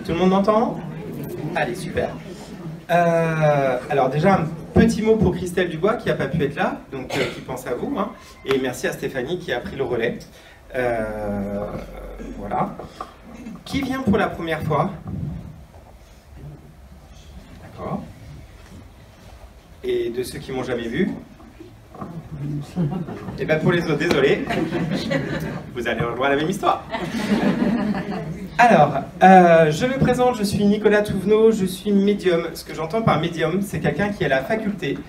Tout le monde m'entend? Allez, super. Alors déjà, un petit mot pour Christelle Dubois qui n'a pas pu être là, donc qui pense à vous, hein, et merci à Stéphanie qui a pris le relais. Voilà. Qui vient pour la première fois? D'accord. Et de ceux qui m'ont jamais vu? Et bien pour les autres, désolé, vous allez rejoindre la même histoire. Alors, je me présente, je suis Nicolas Touvenot, je suis médium. Ce que j'entends par médium, c'est quelqu'un qui a la faculté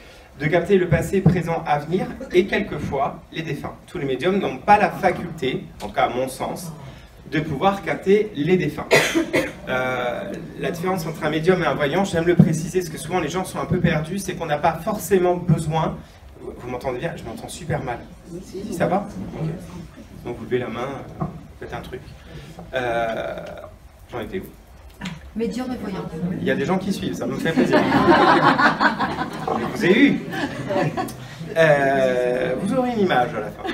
de capter le passé, présent, avenir et quelquefois les défunts. Tous les médiums n'ont pas la faculté, en tout cas à mon sens, de pouvoir capter les défunts. La différence entre un médium et un voyant, j'aime le préciser parce que souvent les gens sont un peu perdus, c'est qu'on n'a pas forcément besoin. Vous m'entendez bien? Je m'entends super mal. Si, ça va? Okay. Donc vous levez la main, faites un truc. J'en étais où? Médium et voyant. Il y a des gens qui suivent, ça me fait plaisir. Je vous ai eu. Vous aurez une image à la fin.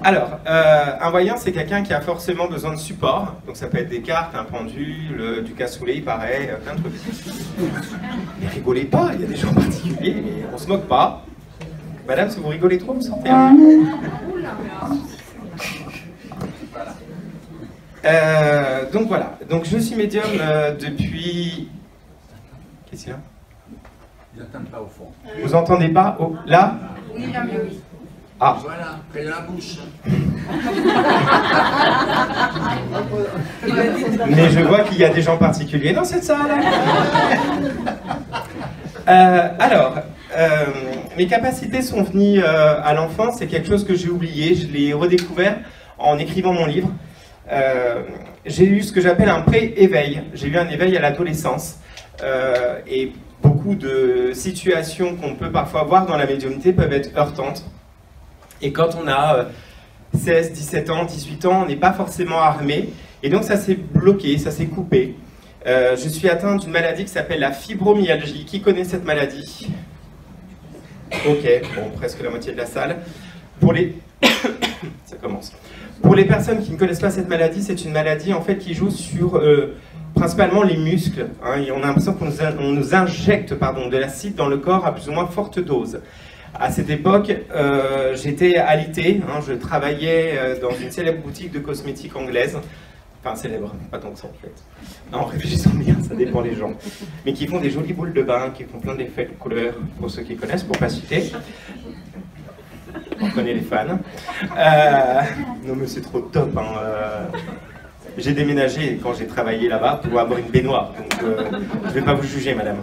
Alors, un voyant, c'est quelqu'un qui a forcément besoin de support. Donc ça peut être des cartes, un pendule, du cassoulet, pareil, plein de trucs. Mais rigolez pas, il y a des gens particuliers, mais on se moque pas. Madame, si vous rigolez trop, vous sortez. Donc voilà, donc je suis médium depuis... Qu'est-ce qu'il y a? Ils n'entendent pas au fond. Vous entendez pas? Oh, là? Oui, là, mais oui. Ah. Voilà, près de la bouche. Mais je vois qu'il y a des gens particuliers dans cette salle. Mes capacités sont venues à l'enfance, c'est quelque chose que j'ai oublié, je l'ai redécouvert en écrivant mon livre. J'ai eu ce que j'appelle un pré-éveil, j'ai eu un éveil à l'adolescence, et beaucoup de situations qu'on peut parfois voir dans la médiumnité peuvent être heurtantes. Et quand on a 16, 17 ans, 18 ans, on n'est pas forcément armé, et donc ça s'est bloqué, ça s'est coupé. Je suis atteint d'une maladie qui s'appelle la fibromyalgie. Qui connaît cette maladie? Ok, bon, presque la moitié de la salle. Pour les... ça commence. Pour les personnes qui ne connaissent pas cette maladie, c'est une maladie en fait qui joue sur principalement les muscles. Hein, et on a l'impression qu'on nous injecte de l'acide dans le corps à plus ou moins forte dose. À cette époque, j'étais alité, hein, je travaillais dans une célèbre boutique de cosmétiques anglaise. Enfin, célèbre, pas tant que ça en fait. En réfléchissant bien, ça dépend des gens. Mais qui font des jolies boules de bain, qui font plein d'effets de couleurs, pour ceux qui connaissent, pour pas citer. On connaît les fans. Non mais c'est trop top. Hein, J'ai déménagé quand j'ai travaillé là-bas pour avoir une baignoire. Donc je vais pas vous juger, madame.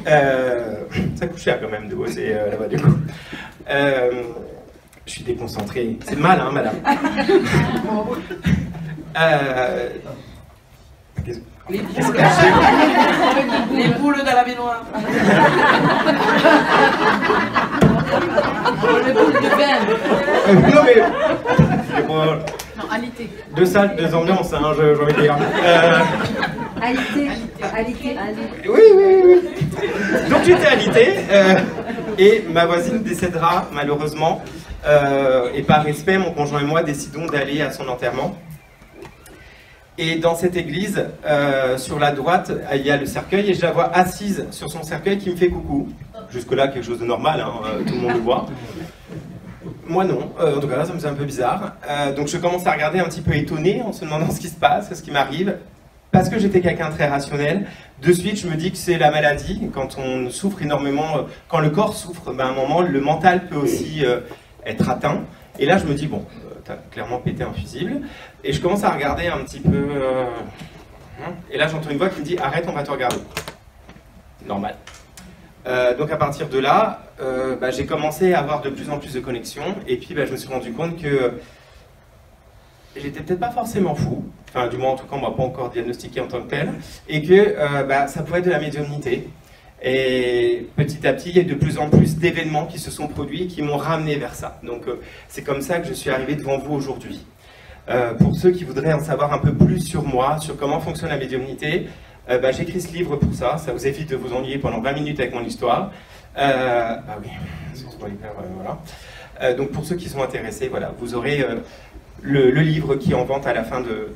Ça coûte cher quand même de bosser là-bas du coup. Je suis déconcentré. C'est mal, hein, madame. Les boules dans la baignoire. Les boules de bain. Non mais... Non, alité. Deux salles, deux ambiances, hein, j'ai envie de dire. Alité. Alité. Oui. Donc j'étais alité, et ma voisine décédera malheureusement, et par respect, mon conjoint et moi décidons d'aller à son enterrement. Et dans cette église, sur la droite, il y a le cercueil, et je la vois assise sur son cercueil qui me fait coucou. Jusque-là, quelque chose de normal, hein, tout le monde le voit. Moi non, en tout cas ça me fait un peu bizarre. Donc je commence à regarder un petit peu étonné en se demandant ce qui se passe, ce qui m'arrive. Parce que j'étais quelqu'un de très rationnel, de suite je me dis que c'est la maladie. Quand on souffre énormément, quand le corps souffre, ben, à un moment le mental peut aussi être atteint. Et là je me dis bon, t'as clairement pété un fusible. Et je commence à regarder un petit peu... et là j'entends une voix qui me dit arrête, on va te regarder. Normal. Donc à partir de là, j'ai commencé à avoir de plus en plus de connexions, et puis je me suis rendu compte que j'étais peut-être pas forcément fou, enfin du moins en tout cas on m'a pas encore diagnostiqué en tant que tel, et que ça pouvait être de la médiumnité. Et petit à petit, il y a de plus en plus d'événements qui se sont produits et qui m'ont ramené vers ça. Donc c'est comme ça que je suis arrivé devant vous aujourd'hui. Pour ceux qui voudraient en savoir un peu plus sur moi, sur comment fonctionne la médiumnité, j'ai écrit ce livre pour ça, ça vous évite de vous ennuyer pendant 20 minutes avec mon histoire. Oui, c'est hyper, voilà. Donc pour ceux qui sont intéressés, voilà, vous aurez le livre qui est en vente à la fin de...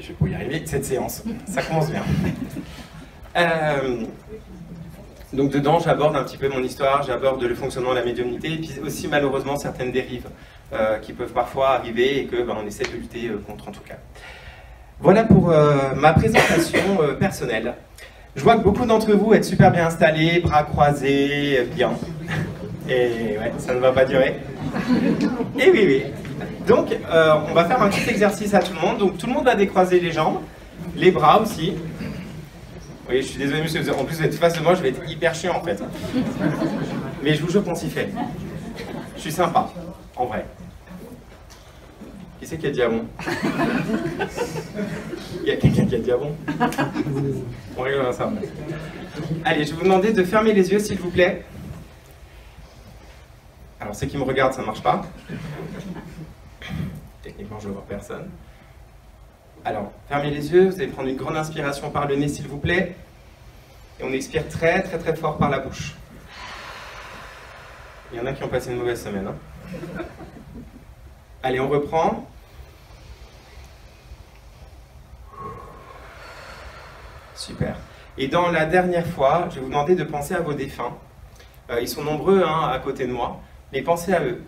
Je vais pas y arriver, cette séance. Ça commence bien. Donc dedans, j'aborde un petit peu mon histoire, j'aborde le fonctionnement de la médiumnité, et puis aussi malheureusement certaines dérives qui peuvent parfois arriver et que on essaie de lutter contre en tout cas. Voilà pour ma présentation personnelle. Je vois que beaucoup d'entre vous êtes super bien installés, bras croisés, bien. Et ouais, ça ne va pas durer. Et oui, oui. Donc, on va faire un petit exercice à tout le monde. Donc, tout le monde va décroiser les jambes, les bras aussi. Oui, je suis désolé, monsieur. En plus, vous êtes face de moi, je vais être hyper chiant en fait. Mais je vous jure qu'on s'y fait. Je suis sympa, en vrai. Qui c'est qui a dit ah bon? Il y a quelqu'un qui a dit ah bon? On rigole ça. Allez, je vais vous demander de fermer les yeux, s'il vous plaît. Alors, ceux qui me regardent, ça ne marche pas. Techniquement, je ne vois personne. Alors, fermez les yeux, vous allez prendre une grande inspiration par le nez, s'il vous plaît. Et on expire très, très, très fort par la bouche. Il y en a qui ont passé une mauvaise semaine. Hein. Allez, on reprend. Super. Et dans la dernière fois, je vais vous demander de penser à vos défunts. Ils sont nombreux hein, à côté de moi, mais pensez à eux.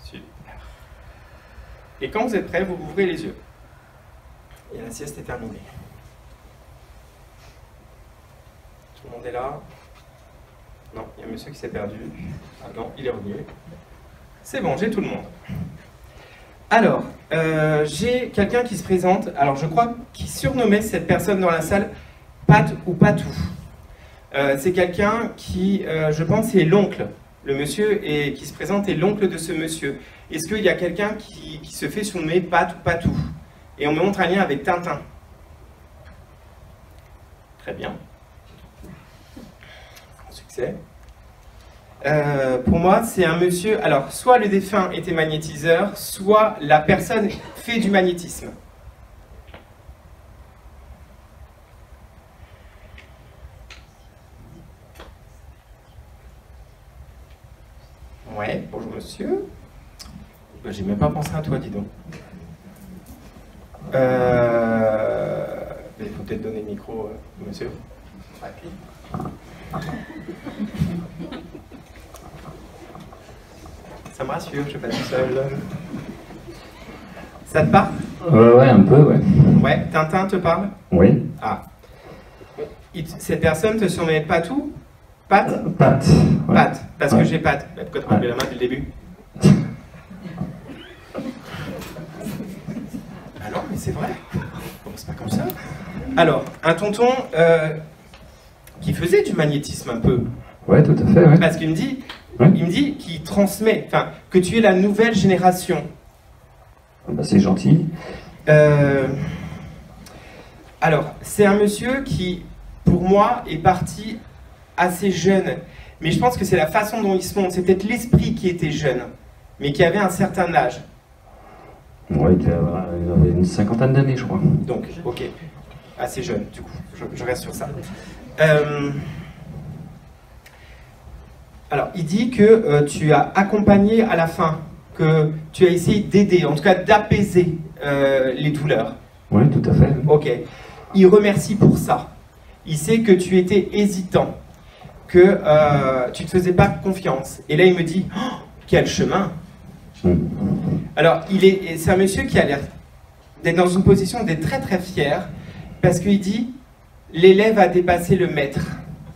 Super. Et quand vous êtes prêts, vous ouvrez les yeux. Et la sieste est terminée. Tout le monde est là? Non, il y a un monsieur qui s'est perdu. Ah non, il est revenu. C'est bon, j'ai tout le monde. Alors, j'ai quelqu'un qui se présente. Alors, je crois qu'il surnommait cette personne dans la salle Pat ou Patou. C'est quelqu'un qui, je pense, est l'oncle. Le monsieur qui se présente est l'oncle de ce monsieur. Est-ce qu'il y a quelqu'un qui se fait surnommer Pat ou Patou? Et on me montre un lien avec Tintin. Très bien. Bon succès. Pour moi, c'est un monsieur... Alors, soit le défunt était magnétiseur, soit la personne fait du magnétisme. Ouais, bonjour monsieur. Ben, j'ai même pas pensé à toi, dis donc. Il faut peut-être donner le micro, monsieur. Ça me rassure, je ne suis pas tout seul. Ça te parle? Ouais, un peu, ouais. Ouais, Tintin te parle? Oui. Ah. Cette personne te surnommait Patou? Pat? Pat. Ouais. Pat, parce ouais. que j'ai Pat. Bah, pourquoi tu m'as levé la main depuis le début? Ah non, mais c'est vrai. Bon, c'est pas comme ça. Alors, un tonton qui faisait du magnétisme un peu. Ouais, tout à fait, ouais. Parce qu'il me dit... Ouais. Il me dit qu'il transmet, enfin, que tu es la nouvelle génération. Bah, c'est gentil. Alors, c'est un monsieur qui, pour moi, est parti assez jeune. Mais je pense que c'est la façon dont il se montre. C'est peut-être l'esprit qui était jeune, mais qui avait un certain âge. Ouais, il avait une cinquantaine d'années, je crois. Donc, ok. Assez jeune, du coup. Je reste sur ça. Alors, il dit que tu as accompagné à la fin, que tu as essayé d'aider, en tout cas d'apaiser les douleurs. Oui, tout à fait. Ok. Il remercie pour ça. Il sait que tu étais hésitant, que tu ne te faisais pas confiance. Et là, il me dit, oh, quel chemin! Alors, c'est un monsieur qui a l'air d'être dans une position d'être très très fier, parce qu'il dit, l'élève a dépassé le maître.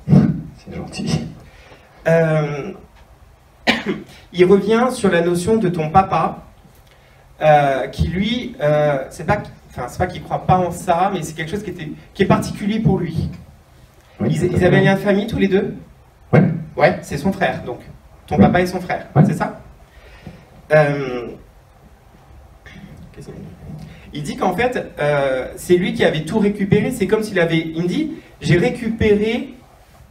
C'est gentil. Il revient sur la notion de ton papa, qui lui, c'est pas qu'il croit pas en ça, mais c'est quelque chose qui est particulier pour lui. Oui, ils avaient un lien de famille tous les deux? Ouais. Ouais, c'est son frère, donc. Ton ouais. papa et son frère, ouais. C'est ça? Il dit qu'en fait, c'est lui qui avait tout récupéré. C'est comme s'il avait... Il me dit, j'ai récupéré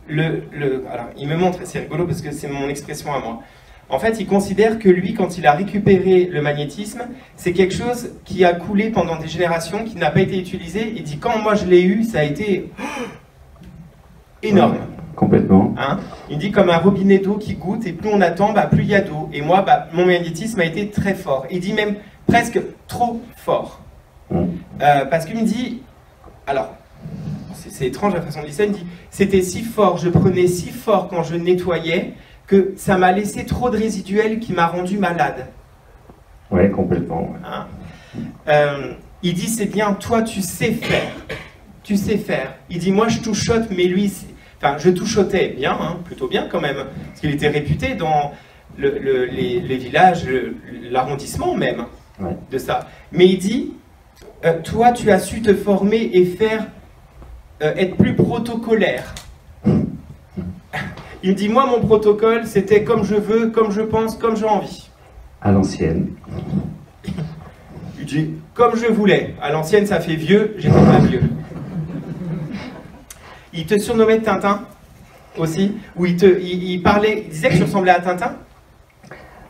alors, il me montre, c'est rigolo parce que c'est mon expression à moi. En fait, il considère que lui, quand il a récupéré le magnétisme, c'est quelque chose qui a coulé pendant des générations, qui n'a pas été utilisé. Il dit, quand moi je l'ai eu, ça a été énorme. Ouais, complètement. Hein, il me dit comme un robinet d'eau qui goutte et plus on attend, bah, plus il y a d'eau. Et moi, bah, mon magnétisme a été très fort. Il dit même presque trop fort. Parce qu'il me dit, alors, c'est étrange la façon de dire ça, il me dit, c'était si fort, je prenais si fort quand je nettoyais, que ça m'a laissé trop de résiduel qui m'a rendu malade. Ouais, complètement. Ouais. Hein, il dit, c'est bien, toi tu sais faire. Tu sais faire. Il dit, moi je touchote, mais lui, enfin je touchotais bien, hein, plutôt bien quand même, parce qu'il était réputé dans les villages, l'arrondissement même, ouais, de ça. Mais il dit, toi tu as su te former et faire, être plus protocolaire. Il me dit, moi mon protocole c'était comme je veux, comme je pense, comme j'ai envie. À l'ancienne. Il dit, comme je voulais. À l'ancienne ça fait vieux, j'étais pas vieux. Il te surnommait Tintin aussi, où il parlait, il disait que tu ressemblais à Tintin.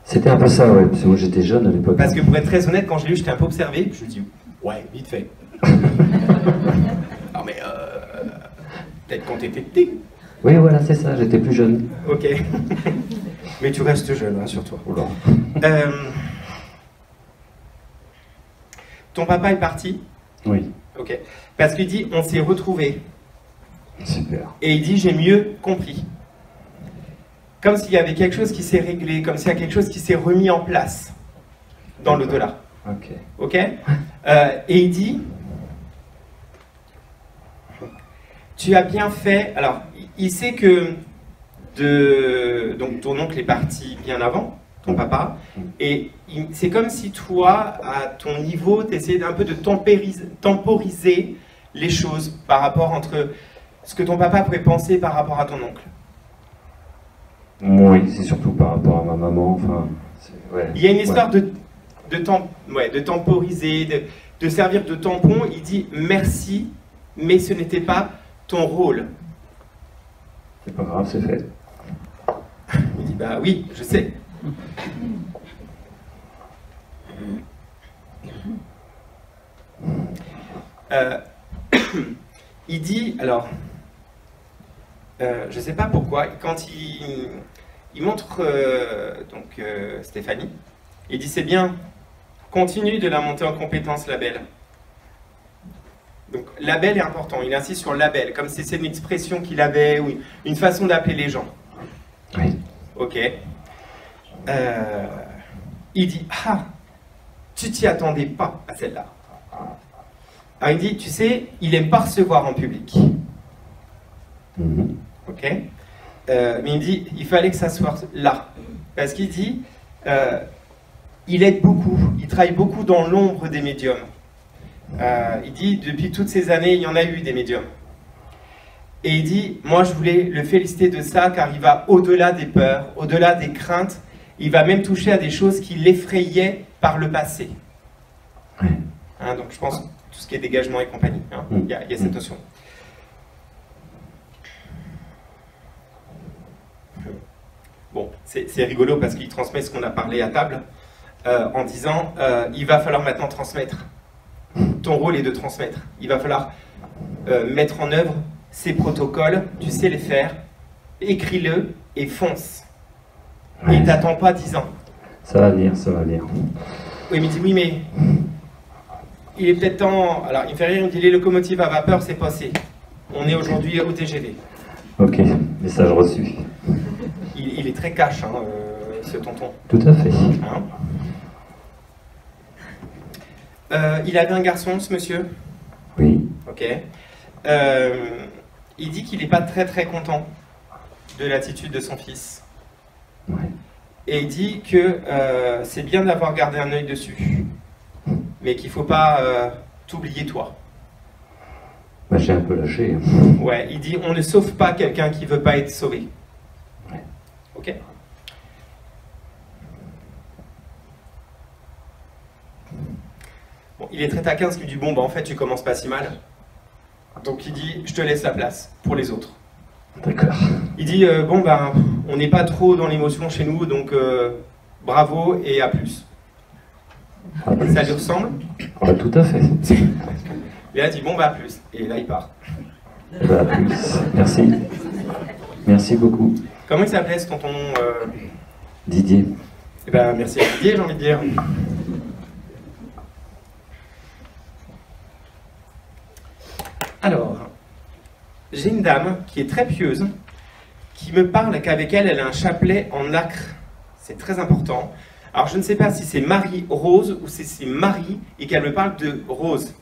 C'était un peu ça, ouais, parce que moi j'étais jeune à l'époque. Parce que pour être très honnête, quand je l'ai lu, j'étais un peu observé, puis je me dis, ouais, vite fait. Non mais, peut-être quand t'étais petit. Oui, voilà, c'est ça, j'étais plus jeune. Ok. Mais tu restes jeune, rassure-toi. Ton papa est parti? Oui. Ok. Parce qu'il dit, on s'est retrouvés. Super. Et il dit, j'ai mieux compris. Comme s'il y avait quelque chose qui s'est réglé, comme s'il y a quelque chose qui s'est remis en place dans l'au-delà. Ok. Ok. Et il dit, tu as bien fait. Alors, il sait que donc ton oncle est parti bien avant, ton papa, et c'est comme si toi, à ton niveau, tu essayais un peu de temporiser les choses par rapport entre ce que ton papa pouvait penser par rapport à ton oncle. Oui, c'est surtout par rapport à ma maman. Enfin, ouais, il y a une histoire de temporiser, de servir de tampon. Il dit merci, mais ce n'était pas ton rôle. C'est pas grave, c'est fait. Il dit bah oui, je sais. Il dit, alors, je ne sais pas pourquoi, quand il montre Stéphanie, il dit c'est bien, continue de la monter en compétence, la belle. Donc la belle est important, il insiste sur la belle, comme si c'est une expression qu'il avait, ou une façon d'appeler les gens. Oui. Ok. Il dit, ah, tu t'y attendais pas à celle-là. Alors il dit, tu sais, il aime pas recevoir en public. Ok. Mais il me dit, il fallait que ça soit là. Parce qu'il dit, il aide beaucoup, il travaille beaucoup dans l'ombre des médiums. Il dit, depuis toutes ces années, il y en a eu des médiums. Et il dit, moi je voulais le féliciter de ça, car il va au-delà des peurs, au-delà des craintes, il va même toucher à des choses qui l'effrayaient par le passé. Hein, donc je pense tout ce qui est dégagement et compagnie, hein, il y a cette notion. Bon, c'est rigolo parce qu'il transmet ce qu'on a parlé à table, en disant, il va falloir maintenant transmettre. Ton rôle est de transmettre. Il va falloir mettre en œuvre ces protocoles, tu sais les faire, écris-le et fonce. Et il t'attend pas 10 ans. Ça va venir, ça va venir. Oui, mais il dit, oui, mais il est peut-être temps. Alors, il me fait rire, il me dit, les locomotives à vapeur, c'est passé. On est aujourd'hui au TGV. Ok, message reçu. Il est très cash, hein, ce tonton. Tout à fait. Hein, il avait un garçon, ce monsieur? Oui. Ok. Il dit qu'il n'est pas très très content de l'attitude de son fils. Ouais. Et il dit que c'est bien d'avoir gardé un œil dessus, mais qu'il ne faut pas t'oublier toi. Bah, j'ai un peu lâché. Ouais, il dit on ne sauve pas quelqu'un qui ne veut pas être sauvé. Ouais. Ok. Bon, il est très taquin, parce qu'il dit bon bah en fait tu commences pas si mal. Donc il dit je te laisse la place pour les autres. D'accord. Il dit bon ben on n'est pas trop dans l'émotion chez nous, donc bravo et à plus. À plus. Ça lui ressemble? Ouais, tout à fait. Et là il dit bon bah à plus. Et là il part. Bah, à plus. Merci. Merci beaucoup. Comment il s'appelait ce tonton Didier. Eh ben, merci à Didier, j'ai envie de dire. Alors, j'ai une dame qui est très pieuse, qui me parle qu'avec elle, elle a un chapelet en nacre. C'est très important. Alors, je ne sais pas si c'est Marie-Rose ou si c'est Marie et qu'elle me parle de Rose.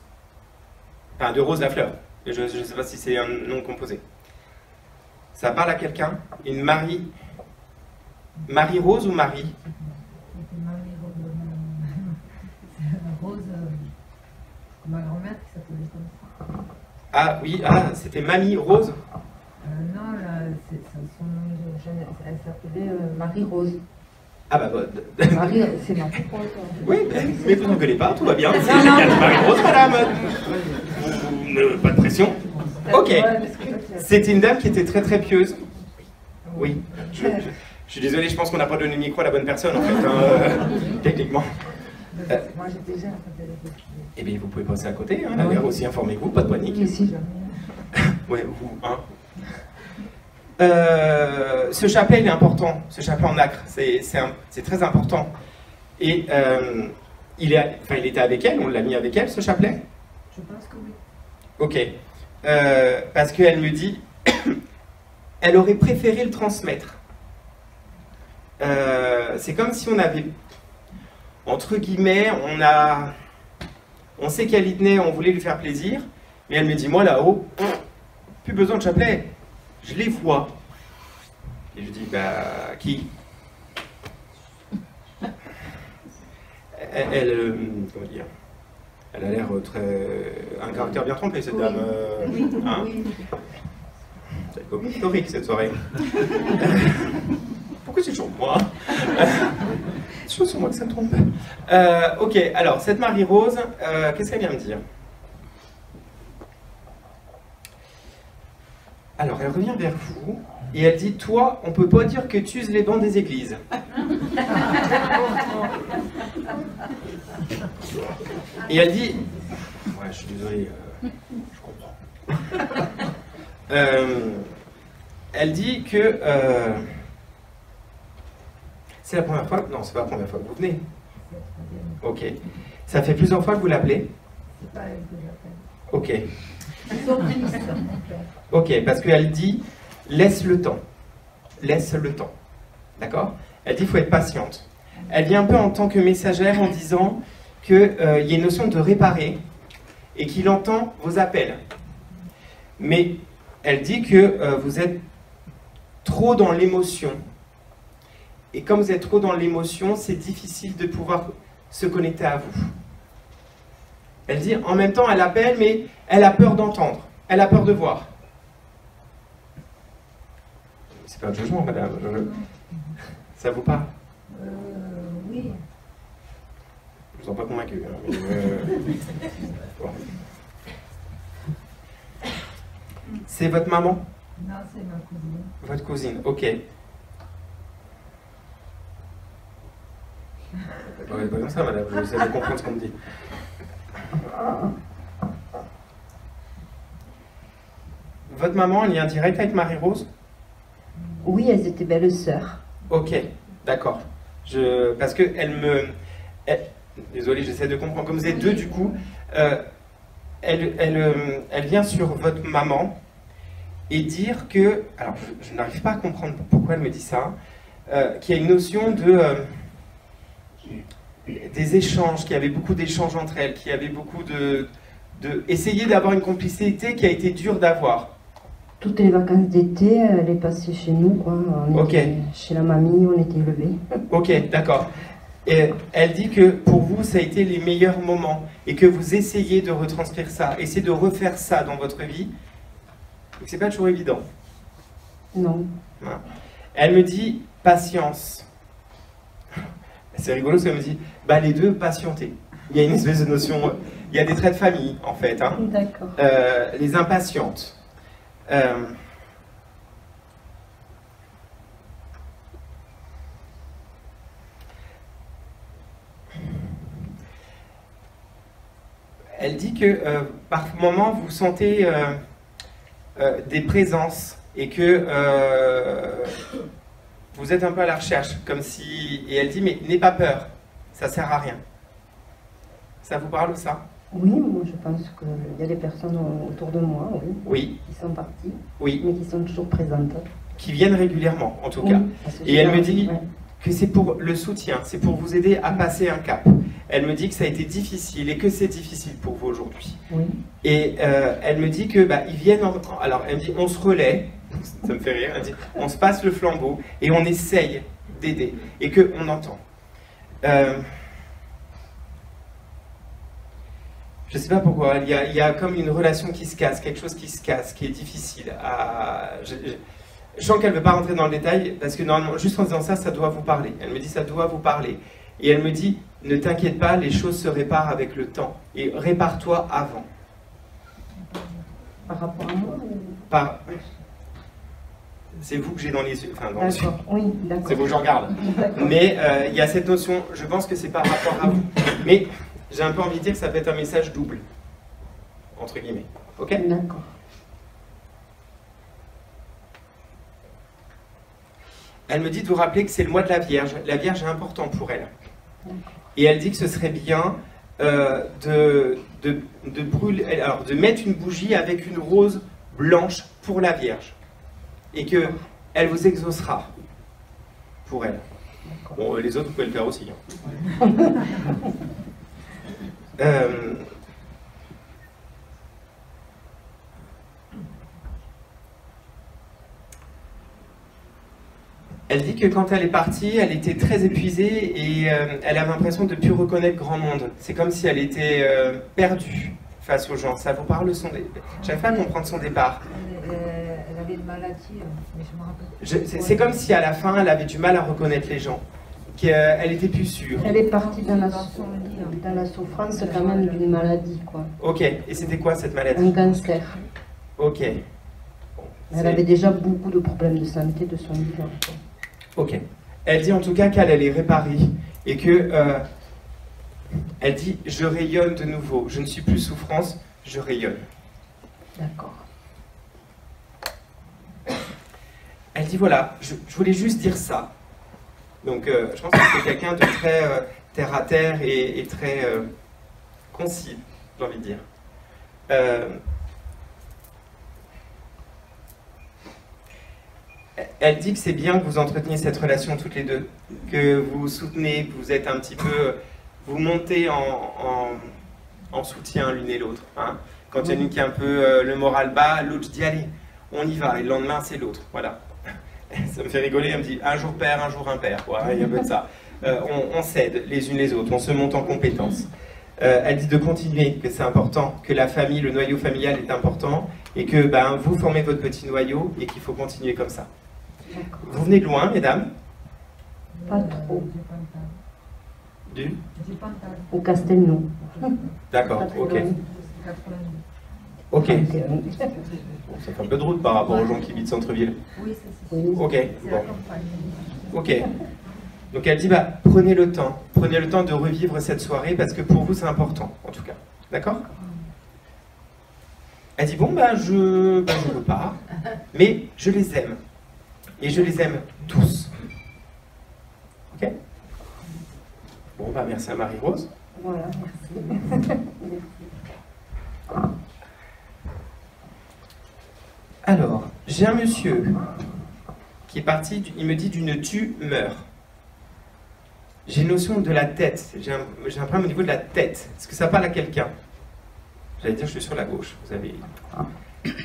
Enfin, de Rose la fleur. Je ne sais pas si c'est un nom composé. Ça parle à quelqu'un? Une Marie... Marie-Rose ou Marie? Rose, ma grand-mère qui s'appelait comme ça. Ah oui, ah, c'était Mamie Rose? Non, là, son nom de jeune, elle s'appelait Marie-Rose. Ah bah, Marie, c'est ma propre. oui, mais vous n'engueulez pas, tout va bien. C'est génial, Marie-Rose, madame. Pas de pression. Ok. C'était une dame qui était très très pieuse. Oui. Je suis désolé, je pense qu'on n'a pas donné le micro à la bonne personne en fait, techniquement. Moi j'étais jeune quand elle était. Eh bien, vous pouvez passer à côté, hein, elle a l'air aussi informée que vous, pas de panique. Ici, Ouais, vous, hein. Ce chapelet, il est important, ce chapelet en nacre, c'est très important. Et il était avec elle, on l'a mis avec elle, ce chapelet? Je pense que oui. Ok. Parce qu'elle me dit, elle aurait préféré le transmettre. C'est comme si on avait, entre guillemets, on sait qu'elle y tenait, on voulait lui faire plaisir, mais elle me dit, moi là-haut, plus besoin de chapelet, je les vois. Et je dis, bah, qui? Comment dire? Elle a l'air un caractère bien trempé, cette dame. Hein? C'est historique, cette soirée. Pourquoi c'est toujours moi? C'est toujours sur moi que ça tombe. Ok, alors, cette Marie-Rose, qu'est-ce qu'elle vient me dire? Alors, elle revient vers vous, et elle dit, toi, on peut pas dire que tu uses les bancs des églises. Et elle dit, ouais, je suis désolé, je comprends. Elle dit que c'est la première fois, non, c'est pas la première fois que vous venez. Ok. Ça fait plusieurs fois que vous l'appelez? C'est pas elle que j'appelle. Ok. Ils sont tristes. Ok, parce qu'elle dit, laisse le temps. Laisse le temps. D'accord? Elle dit, il faut être patiente. Elle vient un peu en tant que messagère en disant qu'il y a une notion de réparer et qu'il entend vos appels. Mais elle dit que vous êtes trop dans l'émotion. Et comme vous êtes trop dans l'émotion, c'est difficile de pouvoir se connecter à vous. Elle dit, en même temps, elle appelle, mais elle a peur d'entendre. Elle a peur de voir. C'est pas un jugement, madame. Ça vous parle? Oui. Je ne vous sens pas convaincu. Hein, mais bon. C'est votre maman? Non, c'est ma cousine. Votre cousine, ok. Ouais, pas comme ça, madame. J'essaie de comprendre ce qu'on me dit. Votre maman, elle est en direct avec Marie-Rose? Oui, elles étaient belles sœurs. Ok, d'accord. Parce que désolé, j'essaie de comprendre. Comme vous êtes deux, du coup, elle vient sur votre maman et dire que... Alors, je n'arrive pas à comprendre pourquoi elle me dit ça. Qu'il y a une notion des échanges, qu'il y avait beaucoup d'échanges entre elles, qu'il y avait beaucoup essayer d'avoir une complicité qui a été dure d'avoir. Toutes les vacances d'été, elle est passée chez nous, quoi. On était chez la mamie, on était élevés. Ok, d'accord. Et elle dit que pour vous, ça a été les meilleurs moments et que vous essayez de retranscrire ça, essayez de refaire ça dans votre vie. C'est pas toujours évident. Non. Voilà. Elle me dit patience. C'est rigolo parce qu'elle me dit bah les deux patienter. Il y a une espèce de notion, il y a des traits de famille en fait. Hein. D'accord. Les impatientes. Elle dit que par moments vous sentez des présences et que vous êtes un peu à la recherche, comme si... Et elle dit, mais n'aie pas peur, ça sert à rien. Ça vous parle, ça? Oui, moi je pense qu'il y a des personnes autour de moi, oui, Oui, qui sont parties, oui, mais qui sont toujours présentes. qui viennent régulièrement, en tout Oui, cas. parce que Et j'ai elle pas- me dit ouais. que c'est pour le soutien, c'est pour vous aider à passer un cap. Elle me dit que ça a été difficile et que c'est difficile pour vous aujourd'hui. Oui, Et elle me dit que ils viennent. Alors elle me dit on se relaie, ça me fait rire. Elle dit on se passe le flambeau et on essaye d'aider et que on entend. Je sais pas pourquoi. Il y a comme une relation qui se casse, quelque chose qui se casse, qui est difficile. Je sens qu'elle ne veut pas rentrer dans le détail parce que normalement, juste en disant ça, ça doit vous parler. Elle me dit ça doit vous parler. Et elle me dit ne t'inquiète pas, les choses se réparent avec le temps. Et répare-toi avant. par rapport à moi. Par... C'est vous que j'ai dans les yeux. Enfin, dans les yeux. D'accord, oui, d'accord. C'est vous que je regarde. D'accord. Mais il y a cette notion, je pense que c'est par rapport à vous. Mais j'ai un peu envie de dire que ça peut être un message double. Entre guillemets. Ok ? D'accord. Elle me dit de vous rappeler que c'est le mois de la Vierge. La Vierge est important pour elle. Et elle dit que ce serait bien de brûler, alors de mettre une bougie avec une rose blanche pour la Vierge. Et que elle vous exaucera pour elle. Bon, les autres, vous pouvez le faire aussi. Hein. Elle dit que quand elle est partie, elle était très épuisée et elle avait l'impression de ne plus reconnaître grand monde. C'est comme si elle était perdue face aux gens. Ça vous parle son départ? J'arrive pas à comprendre son départ. Elle avait une maladie, mais je me rappelle. C'est comme si à la fin, elle avait du mal à reconnaître les gens. Qu'elle était plus sûre. Elle est partie dans la hein. souffrance quand même d'une maladie, quoi. Ok. Et c'était quoi cette maladie? Un cancer. Ok. Bon, Elle avait déjà beaucoup de problèmes de santé de son vivant, quoi. Ok. Elle dit en tout cas qu'elle est réparée et que elle dit je rayonne de nouveau. Je ne suis plus souffrance, je rayonne. D'accord. Elle dit voilà, je voulais juste dire ça. Donc je pense que c'est quelqu'un de très terre à terre et très concis, j'ai envie de dire. Elle dit que c'est bien que vous entreteniez cette relation toutes les deux, que vous soutenez, que vous êtes un petit peu, vous montez en soutien l'une et l'autre. Hein. Quand il y en a une qui est un peu le moral bas, l'autre dit allez, on y va, et le lendemain c'est l'autre. Voilà. Ça me fait rigoler, elle me dit un jour père, un jour impair. Voilà, il y a un peu de ça. On s'aide les unes les autres, on se monte en compétences. Elle dit de continuer, que c'est important, que la famille, le noyau familial est important, et que vous formez votre petit noyau et qu'il faut continuer comme ça. Vous venez de loin, mesdames? Pas trop. Du? Au Castelnau. D'accord, Pas très ok. loin. Ok. C'est Bon, ça fait un peu de route par rapport aux gens qui vivent centre-ville. Oui, c'est ça. oui. Ok, C'est la bon. campagne. Ok. Donc elle dit, prenez le temps de revivre cette soirée parce que pour vous c'est important, en tout cas. D'accord? Elle dit, bon, je repars, mais je les aime. Et je les aime tous. Ok? Bon, merci à Marie-Rose. Voilà, merci. Alors, j'ai un monsieur qui est parti, il me dit d'une tumeur. J'ai une notion de la tête, j'ai un problème au niveau de la tête. Est-ce que ça parle à quelqu'un? J'allais dire je suis sur la gauche, vous avez...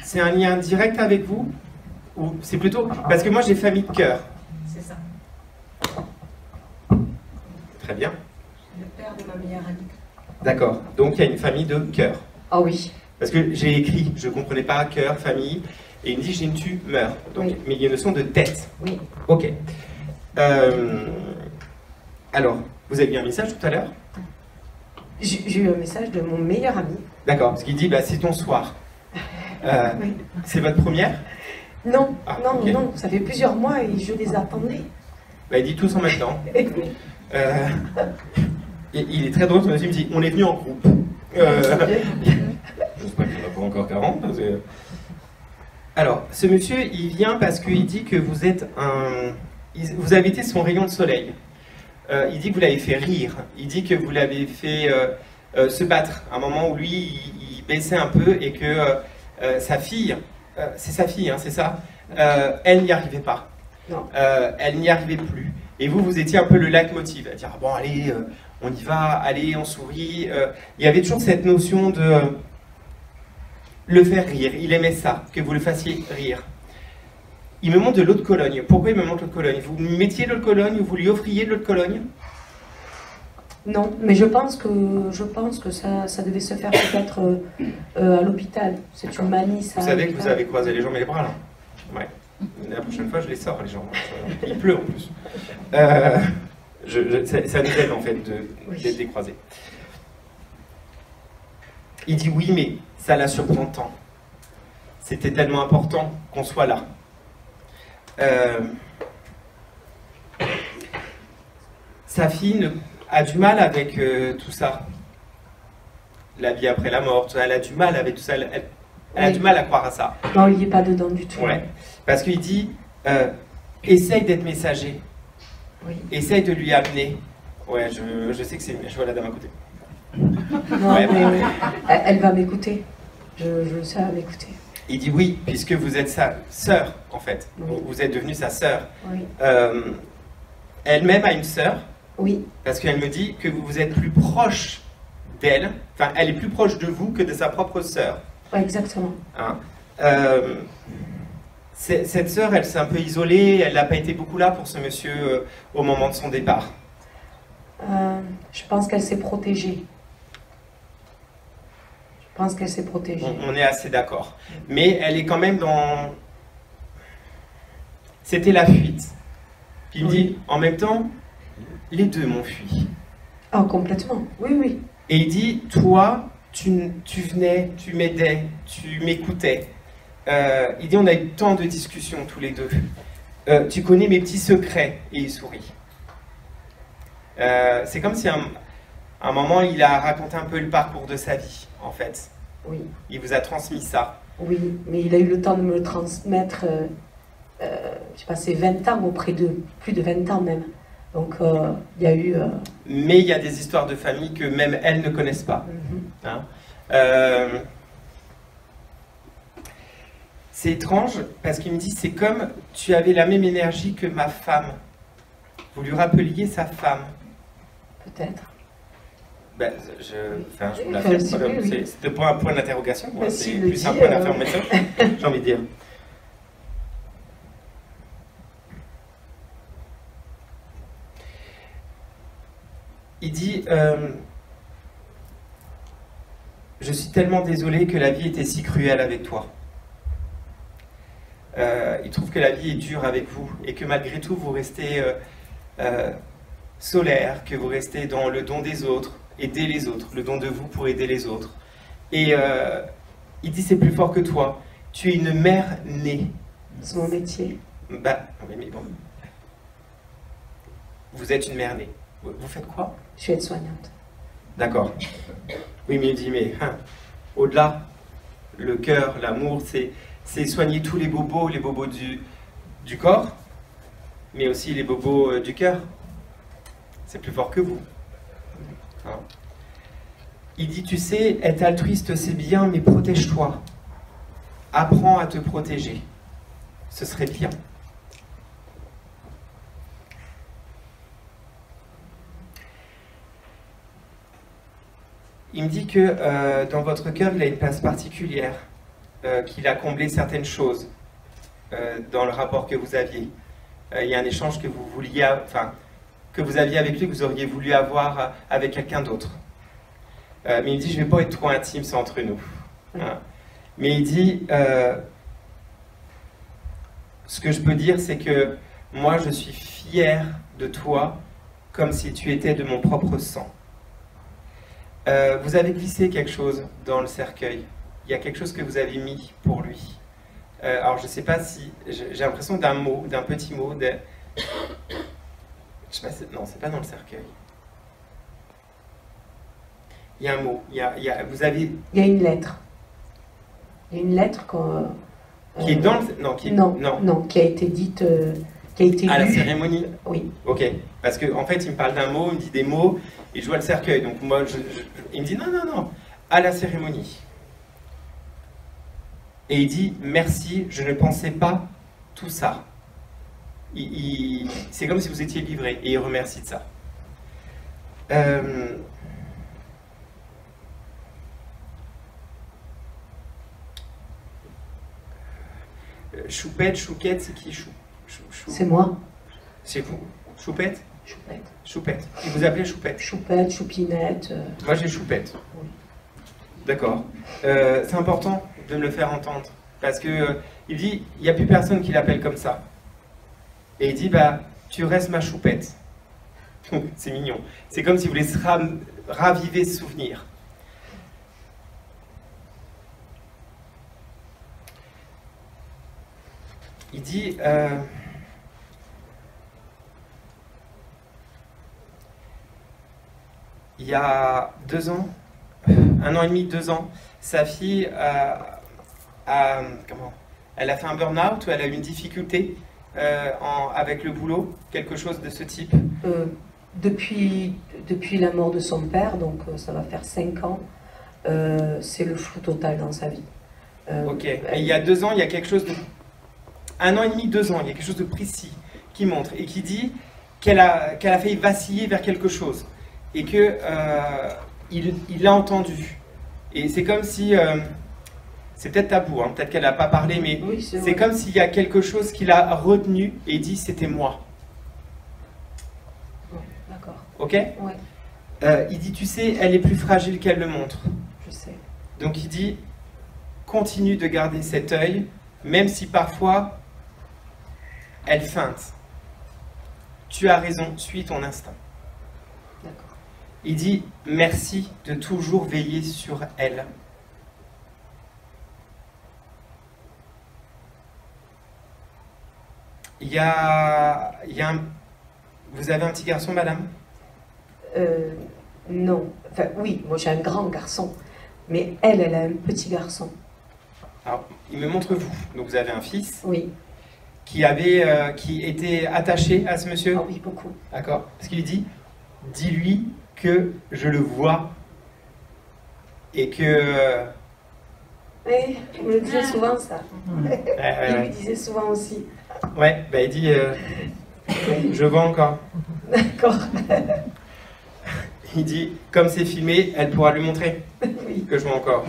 C'est un lien direct avec vous? Ou c'est plutôt... Parce que moi j'ai famille de cœur. C'est ça. Très bien. Le père de ma meilleure amie. D'accord, donc il y a une famille de cœur. Ah oui. Parce que j'ai écrit, je ne comprenais pas cœur, famille, et il me dit j'ai une tumeur. Donc, Oui. mais il y a une notion de tête. Oui. Ok. Alors, vous avez eu un message tout à l'heure? J'ai eu un message de mon meilleur ami. D'accord, parce qu'il dit c'est ton soir. Oui. C'est votre première? Non, Ah, non, ok. non, ça fait plusieurs mois et je les attendais. Il dit tous en même temps. Et il est très drôle, il me dit on est venu en groupe. J'espère qu'il n'y en a pas encore 40. Parce que... Alors, ce monsieur, il vient parce qu'il dit que vous êtes vous avez été son rayon de soleil. Il dit que vous l'avez fait rire. Il dit que vous l'avez fait se battre. À un moment où lui, il baissait un peu et que sa fille, c'est sa fille, hein, c'est ça, elle n'y arrivait pas. Non. Elle n'y arrivait plus. Et vous, vous étiez un peu le leitmotiv, à dire ah, bon, allez, on y va, allez, on sourit. Il y avait toujours cette notion de le faire rire. Il aimait ça, que vous le fassiez rire. Il me montre de l'eau de Cologne. Pourquoi il me montre l'eau de Cologne? Vous lui mettiez de l'eau de Cologne ou vous lui offriez de l'eau de Cologne? Non, mais je pense que ça devait se faire peut-être à l'hôpital. C'est une manie, ça. Vous savez que vous avez croisé les jambes et les bras, là? Ouais. La prochaine fois, je les sors, les jambes. Il pleut, en plus. Ça nous aide, en fait, d'être décroisés. Il dit oui, mais ça la surprend tant. C'était tellement important qu'on soit là. Sa fille a du mal avec tout ça. La vie après la mort, elle a du mal avec tout ça. Elle a du mal à croire à ça. Non, il n'y est pas dedans du tout. Ouais. Parce qu'il dit essaye d'être messager. Oui. Essaye de lui amener. Ouais, je sais que c'est. Je vois la dame à côté. Non, Ouais. mais elle va m'écouter. Je le sais, elle va m'écouter. Il dit oui, puisque vous êtes sa sœur, en fait. Oui. Vous êtes devenue sa sœur. Oui. Elle-même a une sœur, Oui. parce qu'elle me dit que vous êtes plus proche d'elle, enfin, elle est plus proche de vous que de sa propre sœur. Ouais, exactement. Hein. Cette sœur, elle s'est un peu isolée, elle n'a pas été beaucoup là pour ce monsieur au moment de son départ. Je pense qu'elle s'est protégée. Je pense qu'elle s'est protégée. On est assez d'accord. Mais elle est quand même dans... C'était la fuite. Puis il me dit, en même temps, les deux m'ont fui. Ah, complètement. Oui, oui. Et il dit, toi, tu venais, tu m'aidais, tu m'écoutais. Il dit, on a eu tant de discussions tous les deux. Tu connais mes petits secrets. Et il sourit. C'est comme si à un moment, il a raconté un peu le parcours de sa vie, en fait. Oui. Il vous a transmis ça. Oui, mais il a eu le temps de me le transmettre. J'ai passé 20 ans auprès d'eux, plus de 20 ans même. Donc, il y a eu... Mais il y a des histoires de famille que même elles ne connaissent pas. Hein. C'est étrange parce qu'il me dit, c'est comme tu avais la même énergie que ma femme. Vous lui rappeliez sa femme. Peut-être. Ben, je vous l'affirme. C'était pas un point d'interrogation, Ben, c'est s'il le plus un dit, point d'affirmation, j'ai envie de dire. Il dit, je suis tellement désolé que la vie était si cruelle avec toi. Il trouve que la vie est dure avec vous et que malgré tout vous restez solaire, que vous restez dans le don des autres, aider les autres, le don de vous pour aider les autres. Et il dit c'est plus fort que toi, tu es une mère née. C'est mon métier. Bah, mais bon. Vous êtes une mère née. Vous faites quoi? Je suis aide-soignante. D'accord. Oui, mais il dit, mais au-delà, le cœur, l'amour, c'est soigner tous les bobos du corps, mais aussi les bobos du cœur. C'est plus fort que vous. Hein? Il dit, tu sais, être altruiste, c'est bien, mais protège-toi. Apprends à te protéger. Ce serait bien. Il me dit que dans votre cœur, il a une place particulière, qu'il a comblé certaines choses dans le rapport que vous aviez. Il y a un échange que vous vouliez, que vous aviez avec lui, que vous auriez voulu avoir avec quelqu'un d'autre. Mais il me dit, je ne vais pas être trop intime, c'est entre nous. Hein. Mais il dit, ce que je peux dire, c'est que moi, je suis fier de toi, comme si tu étais de mon propre sang. Vous avez glissé quelque chose dans le cercueil. Il y a quelque chose que vous avez mis pour lui. Alors, je ne sais pas si... J'ai l'impression d'un mot, d'un petit mot. Je sais pas, non, c'est pas dans le cercueil. Il y a un mot. Vous avez... Il y a une lettre. Il y a une lettre Qui est dans le... Non, qui est... non, qui a été dite, qui a été À la lue. cérémonie? Oui. Ok, parce qu'en fait, il me parle d'un mot, il me dit des mots, et je vois le cercueil. Donc moi, il me dit non, non, non, à la cérémonie. Et il dit merci, je ne pensais pas tout ça. C'est comme si vous étiez livré, et il remercie de ça. Choupette, Chouquette, c'est qui C'est moi. C'est vous? Choupette? Choupette. Choupette. Il vous appelait Choupette? Choupette, Choupinette. Moi j'ai Choupette. Oui. D'accord. C'est important de me le faire entendre. Parce que il dit, il n'y a plus personne qui l'appelle comme ça. Et il dit, bah, tu restes ma Choupette. C'est mignon. C'est comme si vous voulez raviver ce souvenir. Il dit, il y a 2 ans, 1 an et demi, 2 ans, sa fille elle a fait un burn-out ou elle a eu une difficulté avec le boulot, quelque chose de ce type? Depuis la mort de son père, donc ça va faire 5 ans, c'est le flou total dans sa vie. Ok, et il y a 2 ans, il y a quelque chose de... 1 an et demi, 2 ans, il y a quelque chose de précis qui montre et qui dit qu'elle a failli vaciller vers quelque chose et que il l'a entendu. Et c'est comme si... c'est peut-être tabou, hein, peut-être qu'elle n'a pas parlé, mais oui, c'est comme s'il y a quelque chose qu'il a retenu et dit c'était moi. D'accord. Ok? Ouais. Il dit, tu sais, elle est plus fragile qu'elle le montre. Je sais. Donc il dit, continue de garder cet œil, même si parfois elle feinte. Tu as raison, suis ton instinct. D'accord. Il dit, merci de toujours veiller sur elle. Il y a un... Vous avez un petit garçon, madame? Non. Enfin, oui, moi j'ai un grand garçon. Mais elle a un petit garçon. Alors, il me montre vous. Donc vous avez un fils Oui. qui était attaché à ce monsieur? Ah oui, beaucoup. D'accord. Parce qu'il dit, dis-lui que je le vois et que... Oui, il me le disait souvent ça. Il lui disait souvent aussi. Ouais, bah il dit, je vois encore. D'accord. Il dit, comme c'est filmé, elle pourra lui montrer Oui. que je vois encore.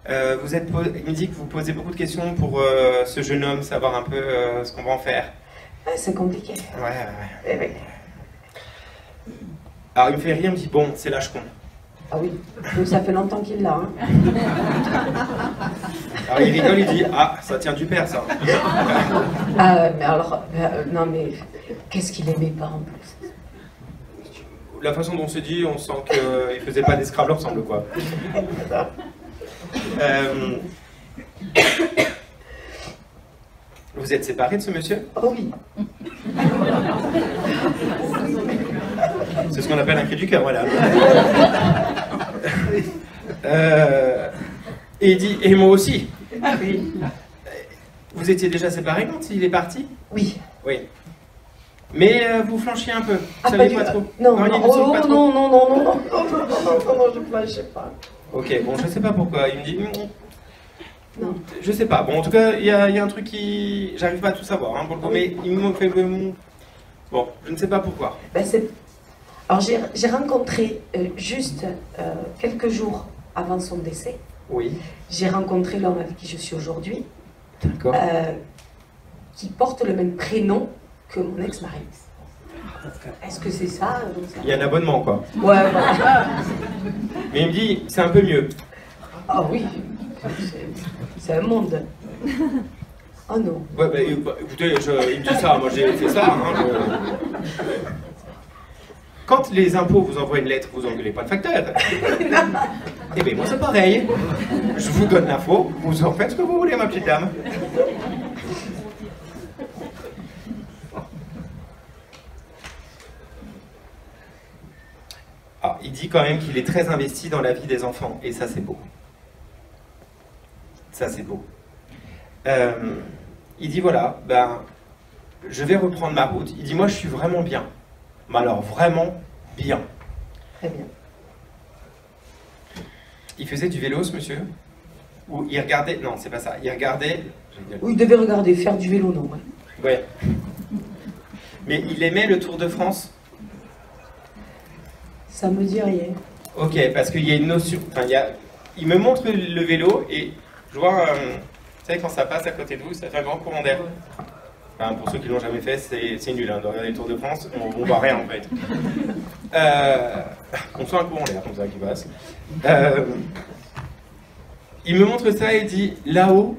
Il me dit que vous posez beaucoup de questions pour ce jeune homme, savoir un peu ce qu'on va en faire. Ah, c'est compliqué. Ouais. Eh oui. Alors il me fait rire, il me dit, bon, c'est lâche-con. Ah oui, donc ça fait longtemps qu'il l'a. Hein. Alors il rigole, il dit, ah, ça tient du père, ça. Mais alors, non mais, qu'est-ce qu'il aimait pas en plus? La façon dont on se dit, on sent qu'ils faisaient pas des Scrabble ensemble, quoi. Vous êtes séparés de ce monsieur? Oh oui. C'est ce qu'on appelle un cri du cœur, voilà. Et il dit, et moi aussi. Oui. Vous étiez déjà séparés quand il est parti? Oui. Oui. Mais vous flanchiez un peu, vous Ah, saviez pas pas trop? Non, il non, ne saute pas trop. non, je ne flanchais pas. Ok, bon, je sais pas pourquoi. Il me dit, Non. je sais pas. Bon, en tout cas, il y a un truc qui... J'arrive pas à tout savoir, hein, pour le coup, mais il me fait... Bon, je ne sais pas pourquoi. Ben, alors j'ai rencontré juste quelques jours avant son décès, Oui, j'ai rencontré l'homme avec qui je suis aujourd'hui, d'accord. qui porte le même prénom que mon ex-mari. Est-ce que c'est ça? Il y a un abonnement, quoi. Ouais, voilà. Mais il me dit, c'est un peu mieux. Ah oui, c'est un monde. Oh non. Ouais, bah, écoutez, il me dit ça, moi j'ai fait ça. Hein, Quand les impôts vous envoient une lettre, vous engueulez pas le facteur. Eh bien, moi c'est pareil. Je vous donne l'info, vous en faites ce que vous voulez, ma petite dame. Ah, il dit quand même qu'il est très investi dans la vie des enfants. Et ça, c'est beau. Ça, c'est beau. Il dit, voilà, ben, je vais reprendre ma route. Il dit, moi, je suis vraiment bien. Mais alors, vraiment bien. Très bien. Il faisait du vélo, ce monsieur? Ou il regardait... Non, c'est pas ça. Il regardait... Oui, il devait regarder, faire du vélo, non. Ouais. Mais il aimait le Tour de France? Ça me dit rien. Ok, parce qu'il y a une notion... Enfin, il me montre le vélo et je vois... vous savez, quand ça passe à côté de vous, ça fait un grand courant d'air. Enfin, pour ceux qui ne l'ont jamais fait, c'est nul hein, de regarder le Tour de France, on voit rien en fait. On sent un courant d'air comme ça qui passe. Il me montre ça et dit, là-haut,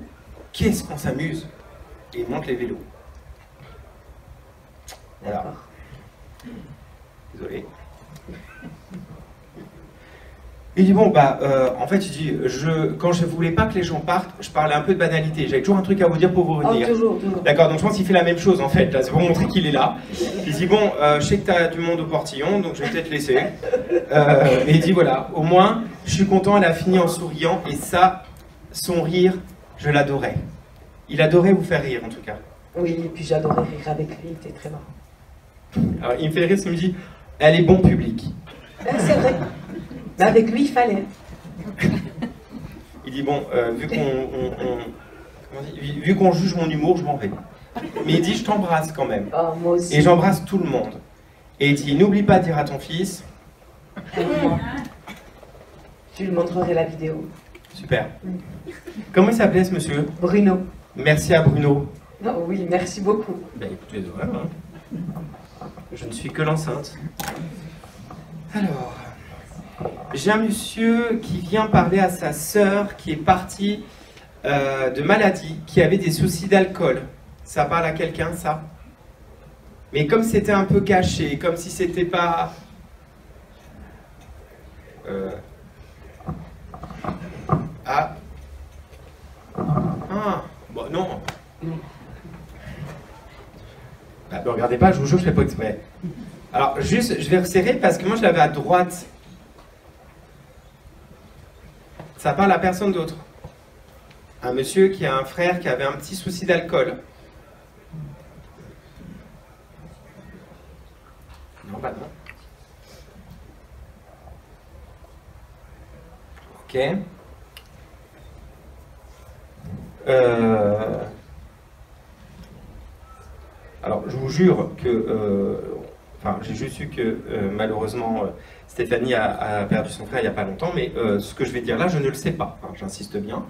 qu'est-ce qu'on s'amuse? Et il montre les vélos. Voilà. Désolé. Il dit, bon, bah, en fait, il dit, quand je voulais pas que les gens partent, je parlais un peu de banalité. J'avais toujours un truc à vous dire pour vous retenir. Oh, toujours, toujours. D'accord, donc je pense qu'il fait la même chose, en fait, là, c'est pour montrer qu'il est là. Il dit, bon, je sais que tu as du monde au portillon, donc je vais peut-être laisser. Et il dit, voilà, au moins, je suis content, elle a fini en souriant, et ça, son rire, je l'adorais. Il adorait vous faire rire, en tout cas. Oui, et puis j'adorais rire avec lui, il était très marrant. Alors, il me fait rire, il me dit, elle est bon public. C'est vrai. Mais avec lui, il fallait. Il dit, bon, vu qu'on juge mon humour, je m'en vais. Mais il dit, je t'embrasse quand même. Oh, moi aussi. Et j'embrasse tout le monde. Et il dit, n'oublie pas de dire à ton fils. Je lui montrerai la vidéo. Super. Comment il s'appelait ce monsieur? Bruno. Merci à Bruno. Oh, oui, merci beaucoup. Ben écoutez, voilà, hein. Je ne suis que l'enceinte. Alors, j'ai un monsieur qui vient parler à sa sœur qui est partie de maladie, qui avait des soucis d'alcool. Ça parle à quelqu'un, ça? Mais comme c'était un peu caché, comme si c'était pas... Ah. Ah. Bon, non. Ah, ne regardez pas, je vous jure, je ne fais pas exprès. Alors, juste, je vais resserrer parce que moi, je l'avais à droite. Ça parle à personne d'autre. Un monsieur qui a un frère qui avait un petit souci d'alcool. Non, bah non. Ok. Alors, je vous jure que... Enfin, j'ai juste su que malheureusement Stéphanie a perdu son frère il n'y a pas longtemps, mais ce que je vais dire là, je ne le sais pas. Hein, j'insiste bien,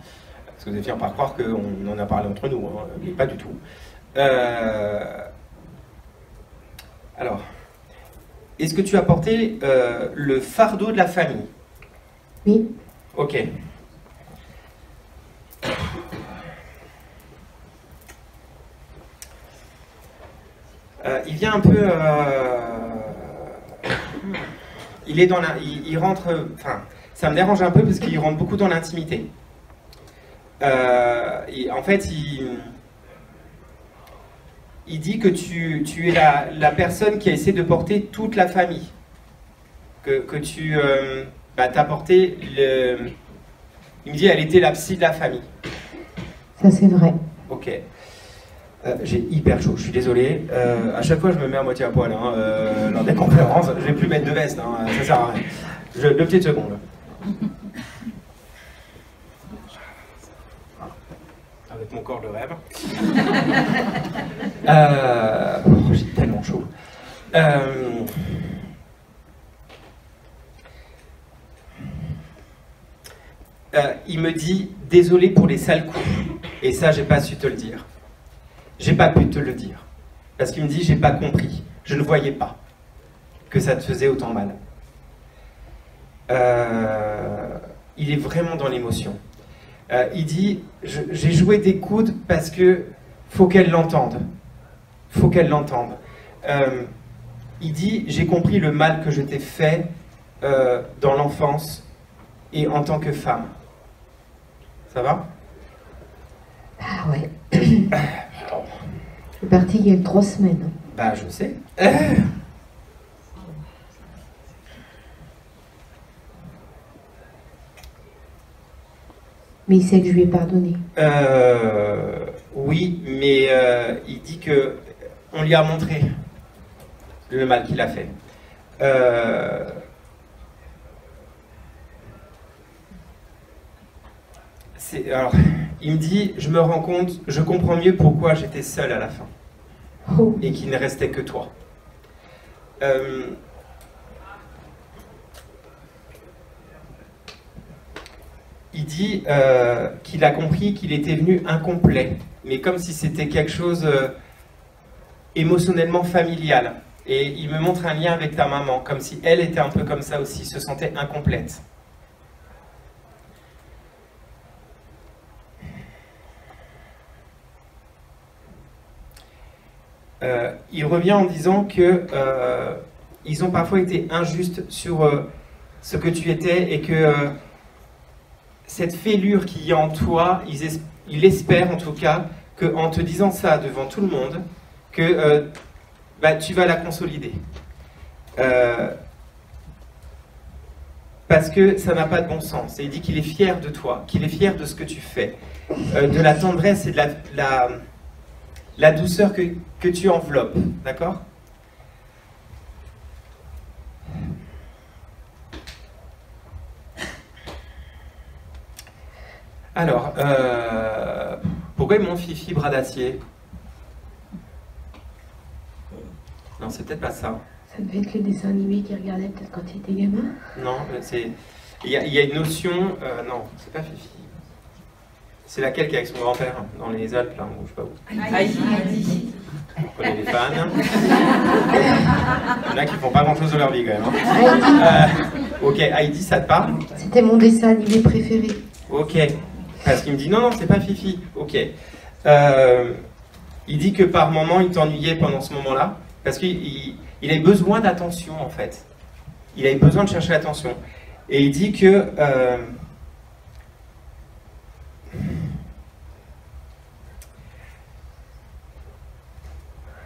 parce que vous allez finir par croire qu'on en a parlé entre nous, hein, mais pas du tout. Alors, est-ce que tu as porté le fardeau de la famille? Oui. Ok. Il vient un peu... il est dans la... Il rentre... Enfin, ça me dérange un peu parce qu'il rentre beaucoup dans l'intimité. En fait, il dit que tu es la personne qui a essayé de porter toute la famille. Que tu... t'as porté le... Il me dit, elle était la psy de la famille. Ça, c'est vrai. Ok. J'ai hyper chaud, je suis désolé. À chaque fois, je me mets à moitié à poil hein, lors des conférences. Je vais plus mettre de veste, hein, ça sert à rien. 2 petites secondes. Avec mon corps de rêve. J'ai tellement chaud. Il me dit, désolé pour les sales coups. Et ça, j'ai pas su te le dire. J'ai pas pu te le dire. Parce qu'il me dit, j'ai pas compris. Je ne voyais pas que ça te faisait autant mal. Il est vraiment dans l'émotion. Il dit, j'ai joué des coudes parce que faut qu'elle l'entende. Faut qu'elle l'entende. Il dit, j'ai compris le mal que je t'ai fait dans l'enfance et en tant que femme. Ça va? Ah ouais. Je suis partie il y a 3 semaines. Bah, je sais. Mais il sait que je lui ai pardonné. Oui, mais il dit que on lui a montré le mal qu'il a fait. Alors, il me dit, je me rends compte, je comprends mieux pourquoi j'étais seul à la fin. Oh. Et qu'il ne restait que toi. Il dit qu'il a compris qu'il était venu incomplet, mais comme si c'était quelque chose émotionnellement familial. Et il me montre un lien avec ta maman, comme si elle était un peu comme ça aussi, se sentait incomplète. Il revient en disant que ils ont parfois été injustes sur ce que tu étais et que cette fêlure qu'il y a en toi, il espère en tout cas qu'en te disant ça devant tout le monde, que tu vas la consolider. Parce que ça n'a pas de bon sens. Et il dit qu'il est fier de toi, qu'il est fier de ce que tu fais, de la tendresse et de la douceur que tu enveloppes, d'accord? Alors, pourquoi ils m'ont Fifi bras d'acier? Non, c'est peut-être pas ça. Ça devait être le dessin animé qu'il regardait peut-être quand il était gamin. Non, c'est... Il y a une notion... non, c'est pas Fifi. C'est laquelle qui est avec son grand-père, dans les Alpes, là, ou je sais pas où. Heidi. On connaît les fans. Il y en a qui font pas grand-chose de leur vie, quand même. Hein. Ok, Heidi, ça te parle? C'était mon dessin animé préféré. Ok, parce qu'il me dit non, non, c'est pas Fifi. Ok. Il dit que par moment, il t'ennuyait pendant ce moment-là, parce qu'il avait besoin d'attention, en fait. Il avait besoin de chercher l'attention. Et il dit que...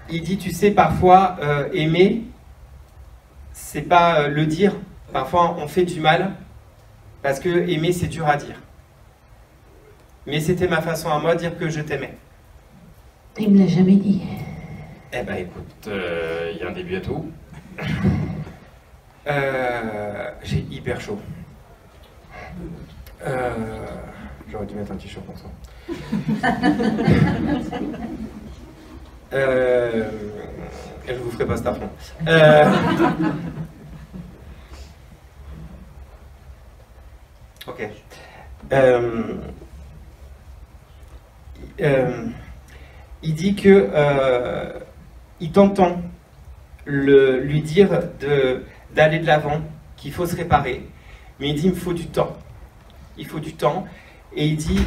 il dit, tu sais, parfois, aimer, c'est pas le dire. Parfois, on fait du mal, parce que aimer, c'est dur à dire. Mais c'était ma façon à moi de dire que je t'aimais. Il me l'a jamais dit. Eh ben, écoute, il y a un début à tout. J'ai hyper chaud. J'aurais dû mettre un t-shirt comme ça. Je vous ferai pas cet affront. Ok. Il dit que il t'entend lui dire d'aller de l'avant, qu'il faut se réparer, mais il dit il me faut du temps. Il faut du temps. Et il dit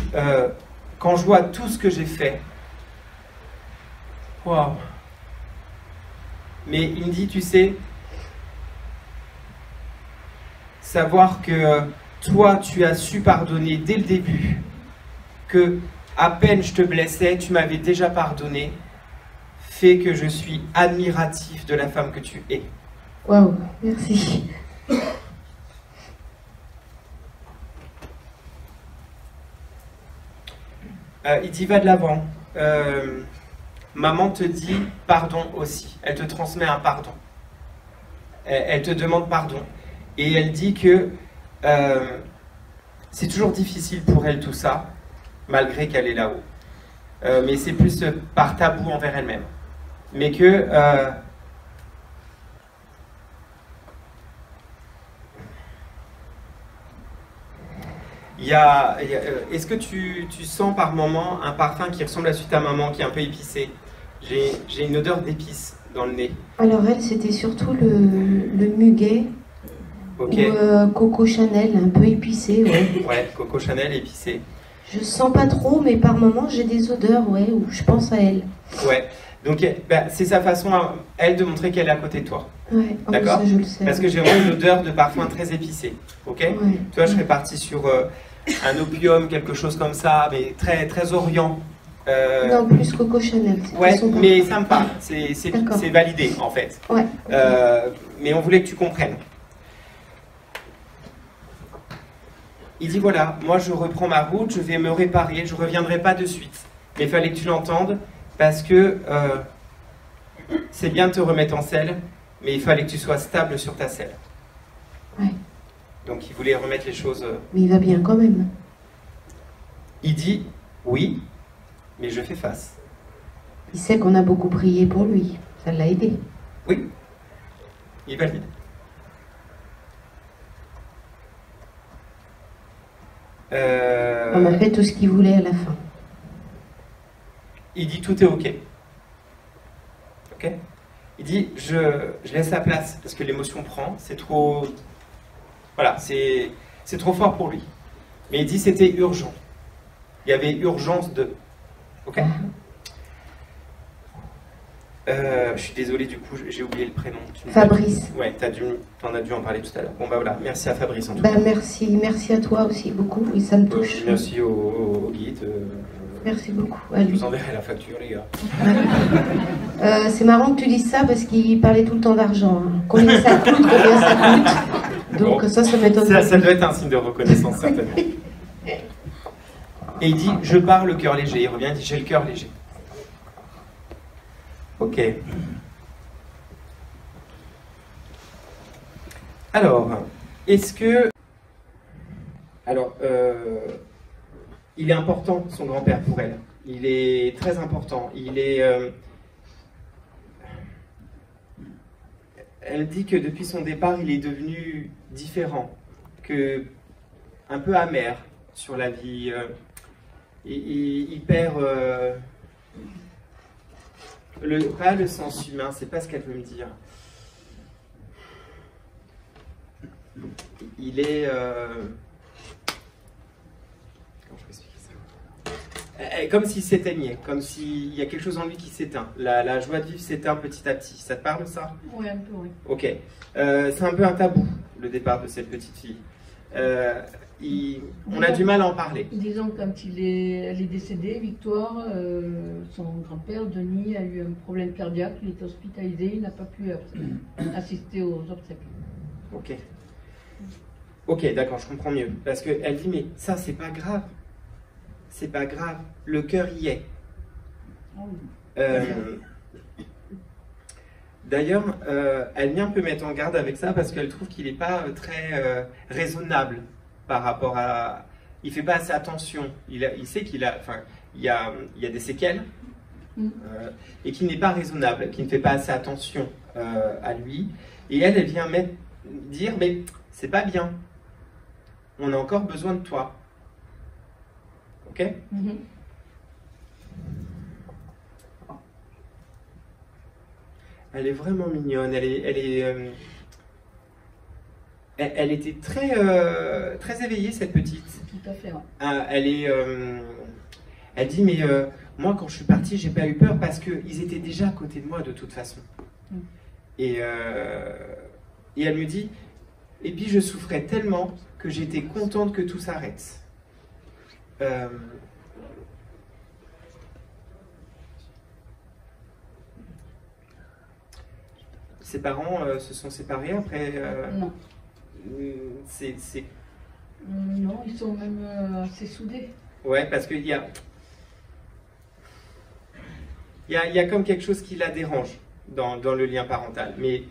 quand je vois tout ce que j'ai fait, waouh. Mais il me dit, tu sais, savoir que toi, tu as su pardonner dès le début, que à peine je te blessais, tu m'avais déjà pardonné, fait que je suis admiratif de la femme que tu es. Waouh, merci. Il dit, va de l'avant. Maman te dit pardon aussi. Elle te transmet un pardon. Elle te demande pardon. Et elle dit que c'est toujours difficile pour elle tout ça, malgré qu'elle est là-haut. Mais c'est plus par tabou envers elle-même. Mais que... est-ce que tu sens par moment un parfum qui ressemble à celui de ta maman, qui est un peu épicé? J'ai une odeur d'épices dans le nez. Alors elle, c'était surtout le muguet, okay. Ou Coco Chanel, un peu épicé, ouais. Ouais, Coco Chanel épicé. Je sens pas trop, mais par moments j'ai des odeurs, ouais, où je pense à elle. Ouais, donc c'est sa façon à elle de montrer qu'elle est à côté de toi. Ouais, d'accord, je le sais. Parce que j'ai vraiment une odeur de parfum très épicé, ok? Ouais. Toi, je serais parti sur un opium, quelque chose comme ça, mais très, très orient. Non, plus Coco Chanel. Ouais, mais ça me parle, c'est validé en fait. Ouais. Mais on voulait que tu comprennes. Il dit voilà, moi je reprends ma route, je vais me réparer, je ne reviendrai pas de suite. Mais il fallait que tu l'entendes parce que c'est bien de te remettre en selle, mais il fallait que tu sois stable sur ta selle. Ouais. Donc il voulait remettre les choses... Mais il va bien quand même. Il dit oui, mais je fais face. Il sait qu'on a beaucoup prié pour lui. Ça l'a aidé. Oui, il valide. On a fait tout ce qu'il voulait à la fin. Il dit tout est ok. Ok. Il dit je laisse la place parce que l'émotion prend, c'est trop... Voilà, c'est trop fort pour lui. Mais il dit c'était urgent. Il y avait urgence de... Ok. Je suis désolé, du coup, j'ai oublié le prénom. Fabrice. Ouais, t'en as dû en parler tout à l'heure. Bon, bah voilà, merci à Fabrice en tout cas. cas. Merci à toi aussi beaucoup, et ça me touche. Merci au guide. Merci beaucoup. Je vous enverrai la facture, les gars. C'est marrant que tu dises ça parce qu'il parlait tout le temps d'argent. Hein. Combien ça coûte, combien ça coûte. Donc bon, ça m'étonne. Ça doit être un signe de reconnaissance, certainement. Et il dit, je pars le cœur léger. Il revient, il dit, j'ai le cœur léger. Ok. Alors, est-ce que... Alors, il est important, son grand-père, pour elle. Il est très important. Il est... Elle dit que depuis son départ, il est devenu différent, un peu amer sur la vie. Il perd... pas le sens humain, c'est pas ce qu'elle veut me dire. Il est... Comment je peux expliquer ça? Comme s'il s'éteignait, comme s'il y a quelque chose en lui qui s'éteint. La joie de vivre s'éteint petit à petit. Ça te parle, ça? Oui, un peu, oui. Ok. C'est un peu un tabou, le départ de cette petite fille. On a du mal à en parler. Disons, quand elle est décédée, Victoire, son grand-père, Denis, a eu un problème cardiaque, il était hospitalisé, il n'a pas pu assister aux obsèques. Ok. Ok, d'accord, je comprends mieux. Parce qu'elle dit, mais ça, c'est pas grave. C'est pas grave. Le cœur y est. D'ailleurs, elle vient un peu mettre en garde avec ça parce qu'elle trouve qu'il n'est pas très raisonnable par rapport à... Il ne fait pas assez attention. Il sait qu'il a... Enfin, il y a des séquelles et qu'il n'est pas raisonnable, qu'il ne fait pas assez attention à lui. Et elle vient dire, mais c'est pas bien. On a encore besoin de toi. Ok? Elle est vraiment mignonne. Elle était très, très éveillée, cette petite. Tout à fait, ouais. Elle dit, mais moi, quand je suis partie, j'ai pas eu peur parce qu'ils étaient déjà à côté de moi, de toute façon. Et elle me dit, et puis je souffrais tellement que j'étais contente que tout s'arrête. Ses parents se sont séparés après... Non. Non, ils sont même assez soudés. Ouais, parce qu'il y a comme quelque chose qui la dérange dans le lien parental, mais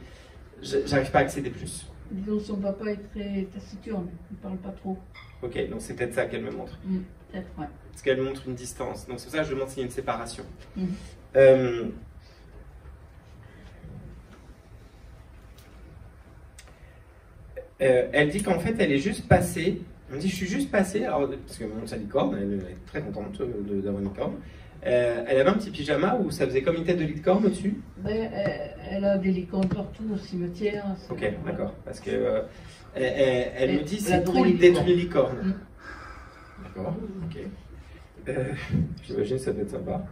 j'arrive pas à accéder plus. Disons, son papa est très taciturne, il ne parle pas trop. Ok, donc c'est peut-être ça qu'elle me montre. Peut-être, ouais. Parce qu'elle montre une distance, donc c'est pour ça que je demande s'il y a une séparation. Elle dit qu'en fait, elle est juste passée. Elle me dit, je suis juste passée, alors, parce qu'elle montre sa licorne, elle est très contente d'avoir une licorne. Elle avait un petit pyjama où ça faisait comme une tête de licorne au-dessus. Elle a des licornes partout au cimetière. Ok, d'accord. Parce que elle me dit, c'est cool d'être une licorne. D'accord, ok. J'imagine que ça doit être sympa.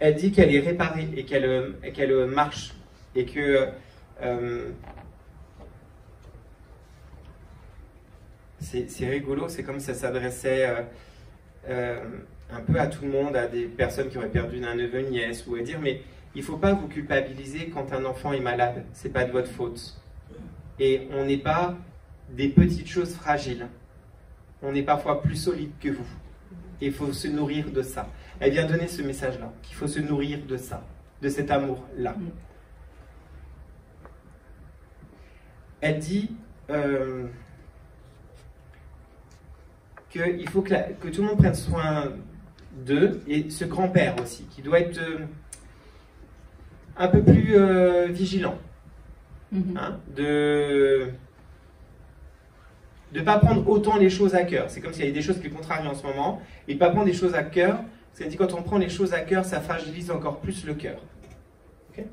Elle dit qu'elle est réparée et qu'elle marche et que c'est rigolo, c'est comme si ça s'adressait un peu à tout le monde, à des personnes qui auraient perdu un neveu, une nièce, ou à dire mais il ne faut pas vous culpabiliser quand un enfant est malade, c'est pas de votre faute. Et on n'est pas des petites choses fragiles. On est parfois plus solide que vous. Et il faut se nourrir de ça. Elle vient donner ce message-là, qu'il faut se nourrir de ça, de cet amour-là. Elle dit qu'il faut que tout le monde prenne soin d'eux, et ce grand-père aussi, qui doit être un peu plus vigilant. Hein, de ne pas prendre autant les choses à cœur. C'est comme s'il y avait des choses qui le contrarient en ce moment, et de ne pas prendre les choses à cœur. C'est dit, quand on prend les choses à cœur, ça fragilise encore plus le cœur. Okay.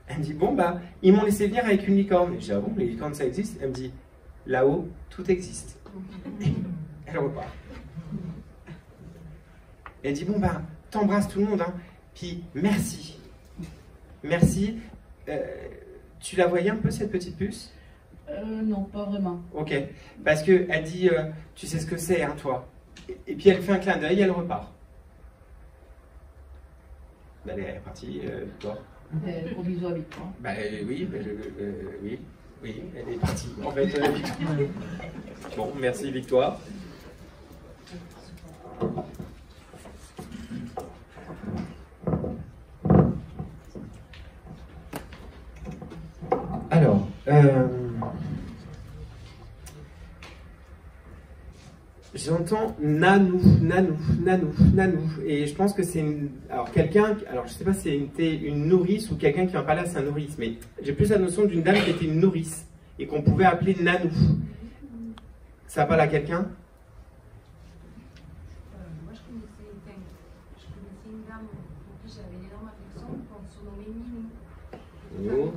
Elle me dit, bon, bah, ils m'ont laissé venir avec une licorne. Je dis, ah bon, les licornes, ça existe? Elle me dit, là-haut, tout existe. Elle repart. Elle dit, bon, bah, t'embrasses tout le monde, hein. Puis merci. Merci. Tu la voyais un peu, cette petite puce? Non, pas vraiment. Ok. Parce qu'elle dit, tu sais ce que c'est, hein, toi. Et puis elle fait un clin d'œil et elle repart. Bah, elle est partie, toi. Gros bisous à Victoire. Bah oui, oui, elle est partie. En fait, bon, merci Victoire. Alors, j'entends nanou, et je pense que c'est quelqu'un, alors je sais pas si c'était une nourrice ou quelqu'un qui en parlait à sa nourrice, mais j'ai plus la notion d'une dame qui était une nourrice et qu'on pouvait appeler nanou. Ça parle à quelqu'un? Moi je connaissais une dame pour qui j'avais l'énorme affection, qu'on se nommait Minou. Oh.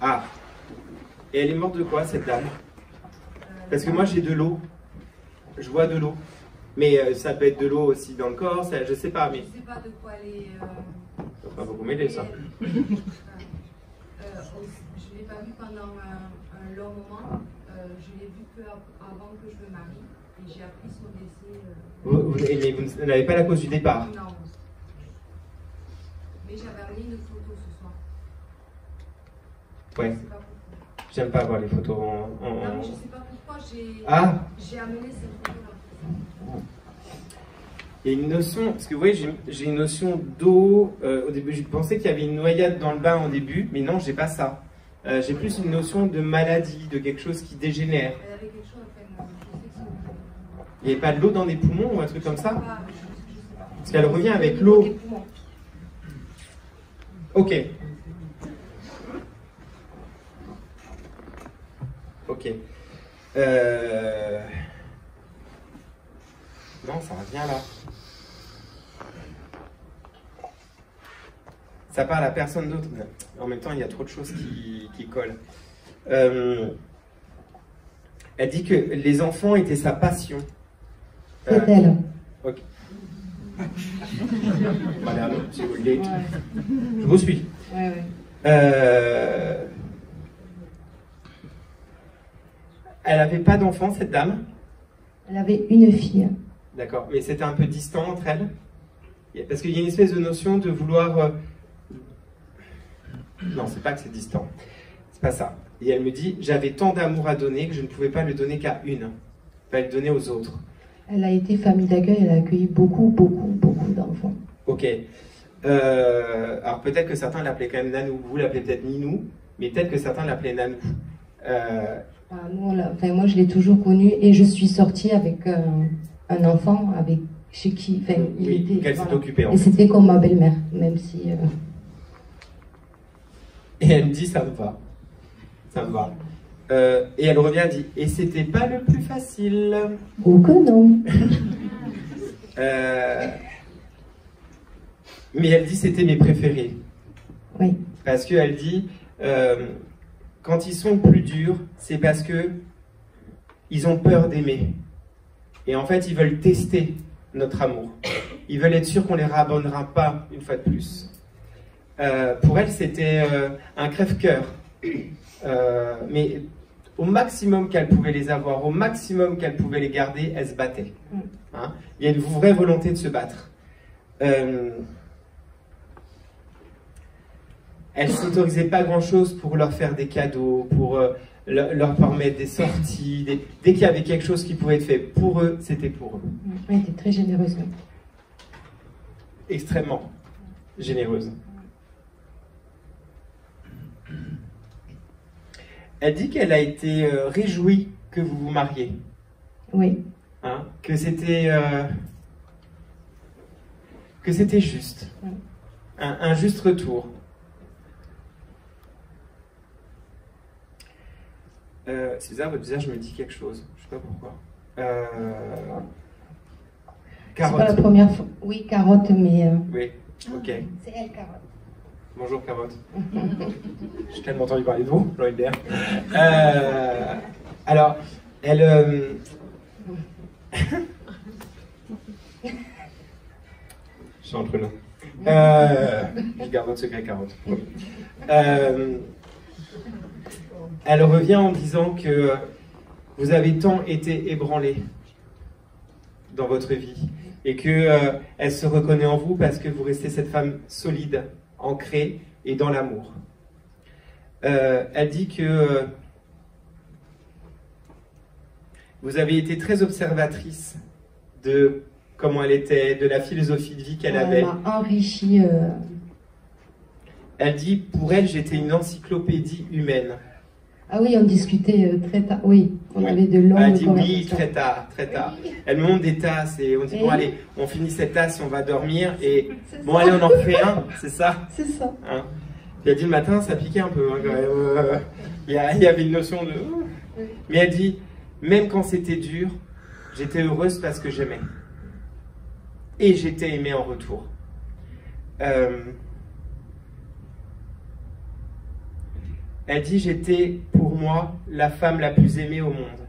Ah, et elle est morte de quoi, cette dame? Parce que moi j'ai de l'eau, je vois de l'eau, mais ça peut être de l'eau aussi dans le corps, ça, je sais pas, mais... Je sais pas de quoi elle est... Ça va pas beaucoup m'aider, ça. Je ne l'ai pas vue pendant un long moment, je l'ai vue peu avant que je me marie, et j'ai appris son décès... Mais vous n'avez pas la cause du départ? Non. Mais j'avais amené une photo ce soir. Ouais. J'aime pas voir les photos en... Non, mais je sais pas pourquoi j'ai amené cette photo-là. Il y a une notion, parce que vous voyez, j'ai une notion d'eau. Au début, je pensais qu'il y avait une noyade dans le bain au début, mais non, j'ai pas ça. J'ai plus une notion de maladie, de quelque chose qui dégénère. Elle avait quelque chose, enfin, je sais que c'est... Il n'y avait pas de l'eau dans les poumons ou un truc comme ça? Parce qu'elle revient avec l'eau. Ok. Ok. Non, ça revient là. Ça parle à personne d'autre. En même temps, il y a trop de choses qui collent. Elle dit que les enfants étaient sa passion. C'est elle. Ok. Madame, si vous le dites. Je vous suis. Ouais. Elle n'avait pas d'enfant, cette dame? Elle avait une fille. D'accord, mais c'était un peu distant entre elles? Parce qu'il y a une espèce de notion de vouloir... Non, c'est pas que c'est distant. C'est pas ça. Et elle me dit, j'avais tant d'amour à donner que je ne pouvais pas le donner qu'à une. Pas le donner aux autres. Elle a été famille d'accueil, elle a accueilli beaucoup d'enfants. Ok. Alors peut-être que certains l'appelaient quand même Nanou. Vous l'appelez peut-être Ninou, mais peut-être que certains l'appelaient Nanou. Moi, je l'ai toujours connue et je suis sortie avec un enfant chez qui il était. Qu'elle s'est occupée. Et c'était comme ma belle-mère, même si. Et elle me dit, ça me va. Ça me va. Et elle revient et dit, et c'était pas le plus facile. Oh que non. Mais elle dit, c'était mes préférés. Oui. Parce qu'elle dit, quand ils sont plus durs, c'est parce que ils ont peur d'aimer. Et en fait, ils veulent tester notre amour. Ils veulent être sûrs qu'on les rabonnera pas une fois de plus. Pour elle, c'était un crève-cœur. Mais au maximum qu'elle pouvait les avoir, au maximum qu'elle pouvait les garder, elle se battait. Hein? Il y a une vraie volonté de se battre. elle s'autorisait pas grand-chose pour leur faire des cadeaux, pour leur permettre des sorties. Dès qu'il y avait quelque chose qui pouvait être fait pour eux, c'était pour eux. Elle était très généreuse. Extrêmement généreuse. Elle dit qu'elle a été réjouie que vous vous mariez. Oui. Hein, que c'était juste. Un juste retour. C'est bizarre, votre visage me dit quelque chose. Je sais pas pourquoi. Carotte. C'est pas la première fois. Oui, Carotte, mais... Oui, ok. C'est elle, Carotte. Bonjour, Carotte. J'ai tellement entendu parler de vous, Lloyd Baird. Alors, elle... Je suis entre nous. Je garde votre secret, Carotte. Elle revient en disant que vous avez tant été ébranlé dans votre vie et que elle se reconnaît en vous parce que vous restez cette femme solide, ancrée et dans l'amour. Elle dit que vous avez été très observatrice de comment elle était, de la philosophie de vie qu'elle avait. Elle m'a enrichie. Elle dit, pour elle, j'étais une encyclopédie humaine. Ah oui, on discutait très tard. Oui, on avait de longues Elle dit conversations. oui, très tard, très tard. Elle me montre des tasses et on dit, bon allez, on finit cette tasse et on va dormir. Et bon allez, on en refait un, c'est ça? C'est ça. Hein? Puis elle dit, le matin, ça piquait un peu, hein, quand même. Il y avait une notion de... Mais elle dit, même quand c'était dur, j'étais heureuse parce que j'aimais. Et j'étais aimée en retour. Elle dit, j'étais pour moi la femme la plus aimée au monde.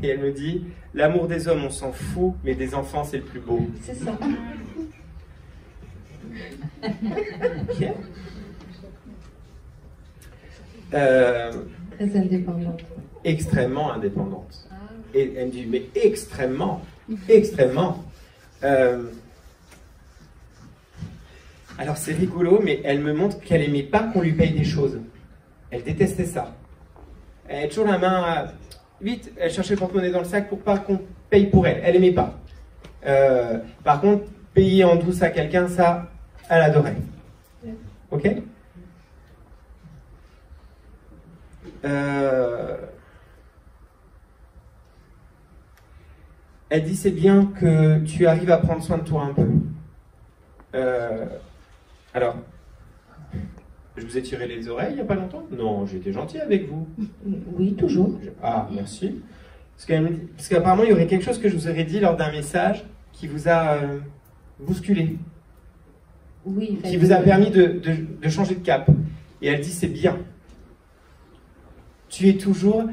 Et elle me dit, l'amour des hommes, on s'en fout, mais des enfants, c'est le plus beau. C'est ça. Ok. Très indépendante. Extrêmement indépendante. Et elle me dit, mais extrêmement, extrêmement. Alors c'est rigolo, mais elle me montre qu'elle aimait pas qu'on lui paye des choses. Elle détestait ça. Elle a toujours la main vite, elle cherchait le porte-monnaie dans le sac pour pas qu'on paye pour elle. Elle aimait pas. Par contre, payer en douce à quelqu'un, ça, elle adorait. Ok? Elle dit, c'est bien que tu arrives à prendre soin de toi un peu. Alors, je vous ai tiré les oreilles il n'y a pas longtemps? Non, j'étais gentil avec vous. Oui, toujours. Ah, merci. Parce qu'apparemment, il y aurait quelque chose que je vous aurais dit lors d'un message qui vous a bousculé. Oui. Qui vous a permis de changer de cap. Et elle dit, c'est bien. Tu es toujours...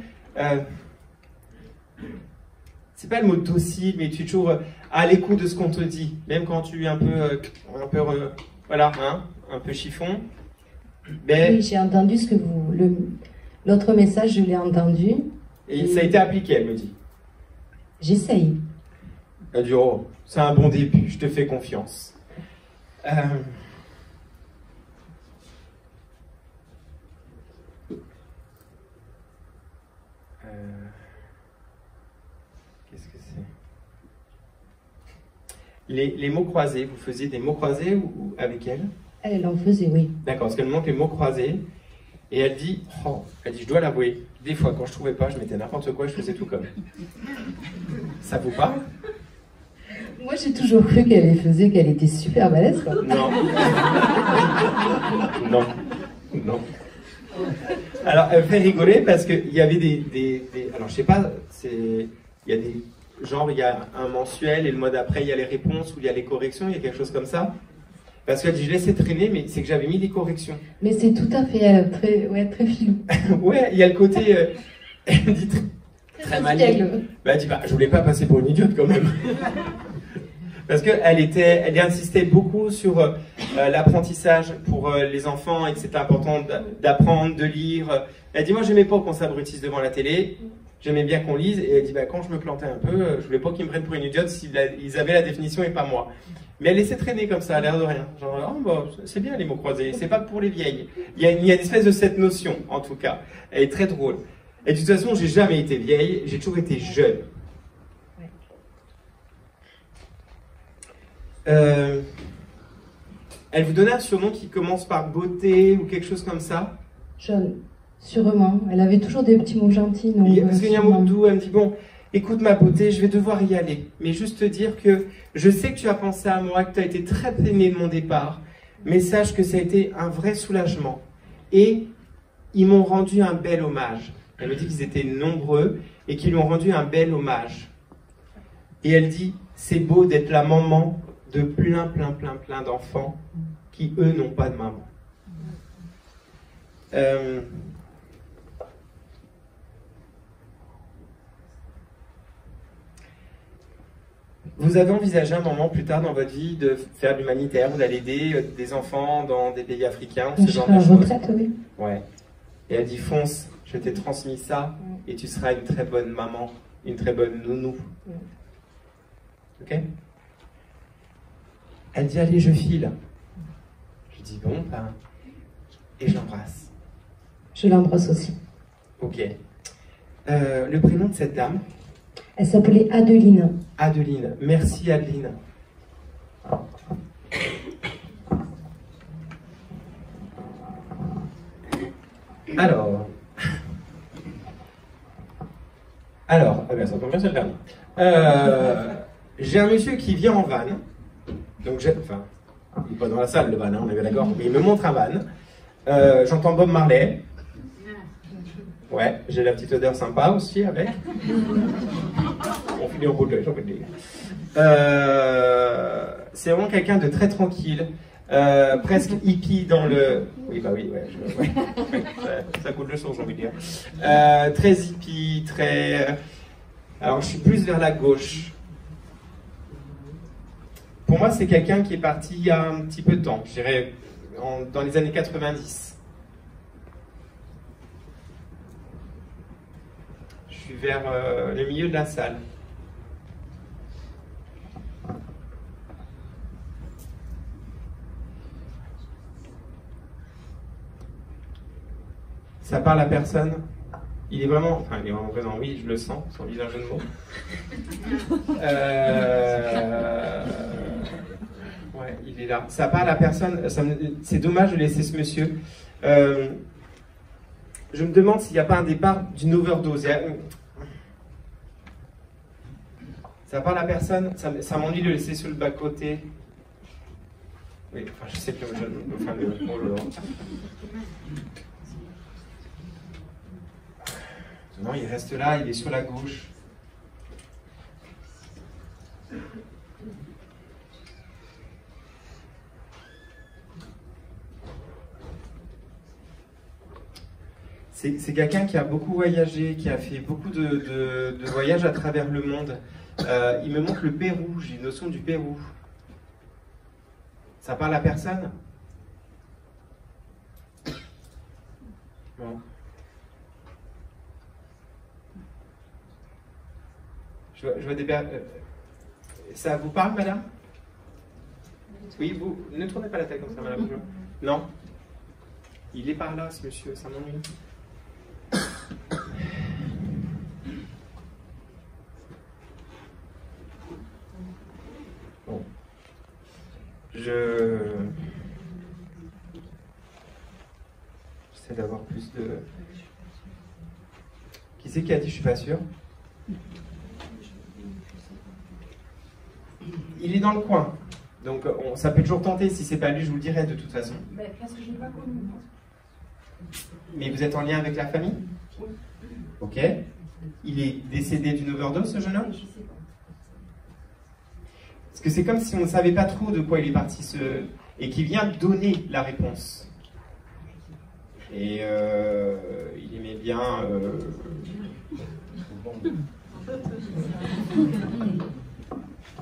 c'est pas le mot docile, mais tu es toujours à l'écoute de ce qu'on te dit. Même quand tu es un peu voilà, hein, un peu chiffon. Mais... Oui, j'ai entendu ce que vous... L'autre message, je l'ai entendu. Et ça a été appliqué, elle me dit. J'essaye. Elle dit, oh, c'est un bon début, je te fais confiance. Qu'est-ce que c'est? Les mots croisés, vous faisiez des mots croisés ou avec elle? Elle en faisait, oui. D'accord, parce qu'elle me montre les mots croisés. Et elle dit, je dois l'avouer, des fois quand je trouvais pas, je mettais n'importe quoi, je faisais tout comme. Ça vous parle? Moi j'ai toujours cru qu'elle les faisait, qu'elle était super balèze, quoi. Non. Non. Non. Alors, elle me fait rigoler parce qu'il y avait alors, je sais pas, il y a des... Genre, il y a un mensuel et le mois d'après, il y a les réponses ou il y a les corrections, il y a quelque chose comme ça. Parce qu'elle dit, je laissais traîner, mais c'est que j'avais mis des corrections. Mais c'est tout à fait très filou. Ouais, il y a le côté... elle me dit très maligne. Bah, elle dit, je voulais pas passer pour une idiote quand même. Parce qu'elle insistait beaucoup sur l'apprentissage pour les enfants et que c'était important d'apprendre, de lire. Elle dit, moi, j'aimais pas qu'on s'abrutisse devant la télé. J'aimais bien qu'on lise. Et elle dit, quand je me plantais un peu, je voulais pas qu'ils me prennent pour une idiote s'ils avaient la définition et pas moi. Mais elle laissait traîner comme ça, à l'air de rien. Genre, oh, bah, c'est bien les mots croisés, c'est pas pour les vieilles. Il y a une espèce de cette notion, en tout cas. Elle est très drôle. Et de toute façon, j'ai jamais été vieille, j'ai toujours été jeune. Elle vous donnait un surnom qui commence par beauté ou quelque chose comme ça? Jeune, sûrement. Elle avait toujours des petits mots gentils. Parce qu'il y a un mot doux, elle me dit, bon, écoute ma beauté, je vais devoir y aller. Mais juste te dire que je sais que tu as pensé à moi, que tu as été très aimée de mon départ, mais sache que ça a été un vrai soulagement. Et ils m'ont rendu un bel hommage. Elle me dit qu'ils étaient nombreux et qu'ils lui ont rendu un bel hommage. Et elle dit, c'est beau d'être la maman de plein d'enfants qui, eux, n'ont pas de maman. Vous avez envisagé un moment plus tard dans votre vie de faire de l'humanitaire ou d'aller aider des enfants dans des pays africains, ce genre de choses? Retraite, oui. Ouais. Et elle dit, fonce, je t'ai transmis ça et tu seras une très bonne maman, une très bonne nounou. Ok? Elle dit, allez, je file. Je dis, bon, ben... Et je l'embrasse. Je l'embrasse aussi. Ok. Le prénom de cette dame? Elle s'appelait Adeline. Adeline. Merci, Adeline. Alors, eh bien, ça tombe bien, c'est le dernier. J'ai un monsieur qui vient en van. Donc, enfin, il n'est pas dans la salle, le van, hein, on est bien d'accord, mais il me montre un van. J'entends Bob Marley. Ouais, j'ai la petite odeur sympa aussi avec. On finit en bouteille, j'en peux te dire. C'est vraiment quelqu'un de très tranquille, presque hippie dans le... Oui, bah oui, ouais, ça coule le son, j'ai envie de dire. Très hippie, très... Alors, je suis plus vers la gauche. Pour moi, c'est quelqu'un qui est parti il y a un petit peu de temps, je dirais dans les années 90. Je suis vers le milieu de la salle. Ça parle à personne. Il est vraiment présent, oui, je le sens, sans dire un jeu de mots. Ouais, il est là. Ça parle à personne. C'est dommage de laisser ce monsieur. Je me demande s'il n'y a pas un départ d'une overdose. Ça parle à personne. Ça m'ennuie de le laisser sur le bas-côté. Oui, enfin, je sais que non, il reste là, il est sur la gauche. C'est quelqu'un qui a beaucoup voyagé, qui a fait beaucoup de voyages à travers le monde. Il me montre le Pérou, j'ai une notion du Pérou. Ça parle à personne? Bon. Je vois des... Ça vous parle, madame? Oui, vous ne tournez pas la tête comme ça, madame. Non? Il est par là, ce monsieur, ça m'ennuie. Bon. J'essaie d'avoir plus de... Qui c'est qui a dit je suis pas sûr? Il est dans le coin, donc ça peut toujours tenter. Si c'est pas lui, je vous le dirai de toute façon. Parce que je n'ai pas connu. Mais vous êtes en lien avec la famille? Oui. Ok. Il est décédé d'une overdose, ce jeune homme? Je sais pas. Parce que c'est comme si on ne savait pas trop de quoi il est parti, et qu'il vient donner la réponse. Et il aimait bien...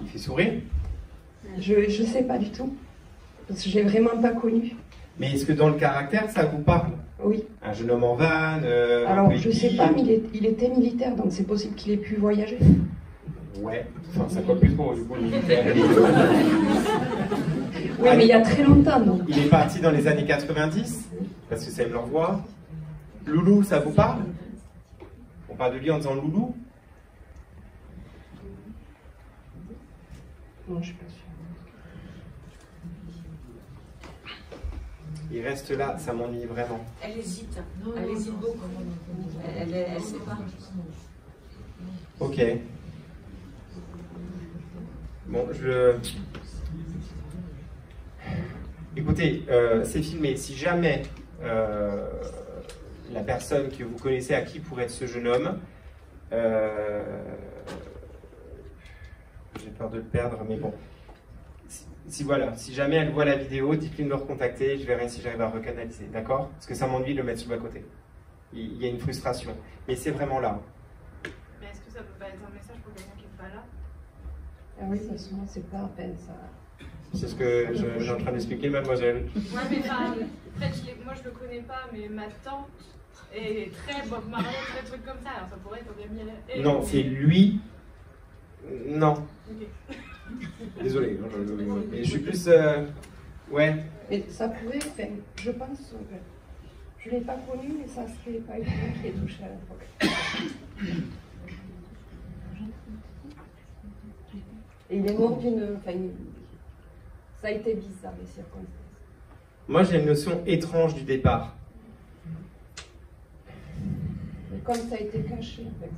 Il fait sourire? Je sais pas du tout. Parce que je l'ai vraiment pas connu. Mais est-ce que dans le caractère, ça vous parle? Oui. Un jeune homme en van? Alors, je sais pas, mais il était militaire, donc c'est possible qu'il ait pu voyager. Ouais, enfin, ça colle plus trop du coup le militaire. Oui, mais il y a très longtemps, donc. Il est parti dans les années 90, parce que ça aime leur voix. Loulou, ça vous parle? On parle de lui en disant Loulou? Non, je suis pas sûre. Il reste là, ça m'ennuie vraiment. Elle hésite. Elle hésite beaucoup. Elle sait pas. Ok. Bon, Écoutez, c'est filmé. Si jamais la personne que vous connaissez à qui pourrait être ce jeune homme, j'ai peur de le perdre, mais bon. Si jamais elle voit la vidéo, dites-lui de me recontacter, je verrai si j'arrive à recanaliser, d'accord? Parce que ça m'ennuie de le mettre sur le bas-côté. Il y a une frustration. Mais c'est vraiment là. Mais est-ce que ça peut pas être un message pour quelqu'un qui n'est pas là? Ah oui, ça souvent c'est pas à peine ça. C'est ce que je suis en train d'expliquer, mademoiselle. Ouais, mais enfin, moi je le connais pas, mais ma tante est très Bob Marley, très truc comme ça, alors ça pourrait être bien mieux. Non, c'est lui. Non. Ok. Désolé, mais je suis plus... ouais. Mais ça pourrait, enfin, je pense, je ne l'ai pas connu, mais ça serait pas étonnant qui est touché à l'époque. Et il est mort d'une... Enfin, ça a été bizarre, les circonstances. Moi, j'ai une notion étrange du départ. Mais comme ça a été caché, en fait,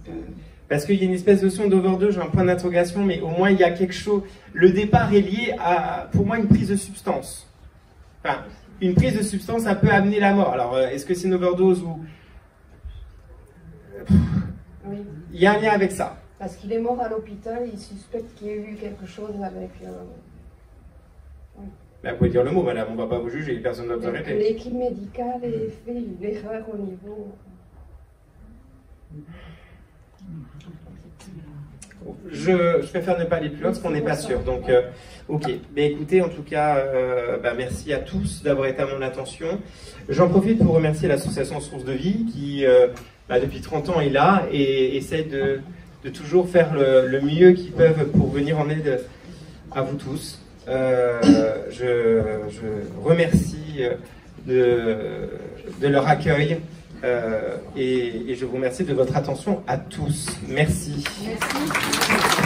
Parce qu'il y a une espèce de notion d'overdose, j'ai un point d'interrogation, mais au moins il y a quelque chose... Le départ est lié à, pour moi, une prise de substance. Enfin, une prise de substance, ça peut amener la mort. Alors, est-ce que c'est une overdose ou... oui. Il y a un lien avec ça. Parce qu'il est mort à l'hôpital, il suspecte qu'il y a eu quelque chose avec... oui. Mais vous pouvez dire le mot, madame, on ne va pas vous juger, personne ne va vous arrêter. L'équipe médicale a fait une erreur au niveau... Je préfère ne pas aller plus loin parce qu'on n'est pas sûr. Donc, ok. Mais écoutez, en tout cas, merci à tous d'avoir été à mon attention. J'en profite pour remercier l'association Source de Vie qui, depuis 30 ans, est là et essaie de toujours faire le mieux qu'ils peuvent pour venir en aide à vous tous. Je remercie de leur accueil. Et je vous remercie de votre attention à tous. Merci. Merci.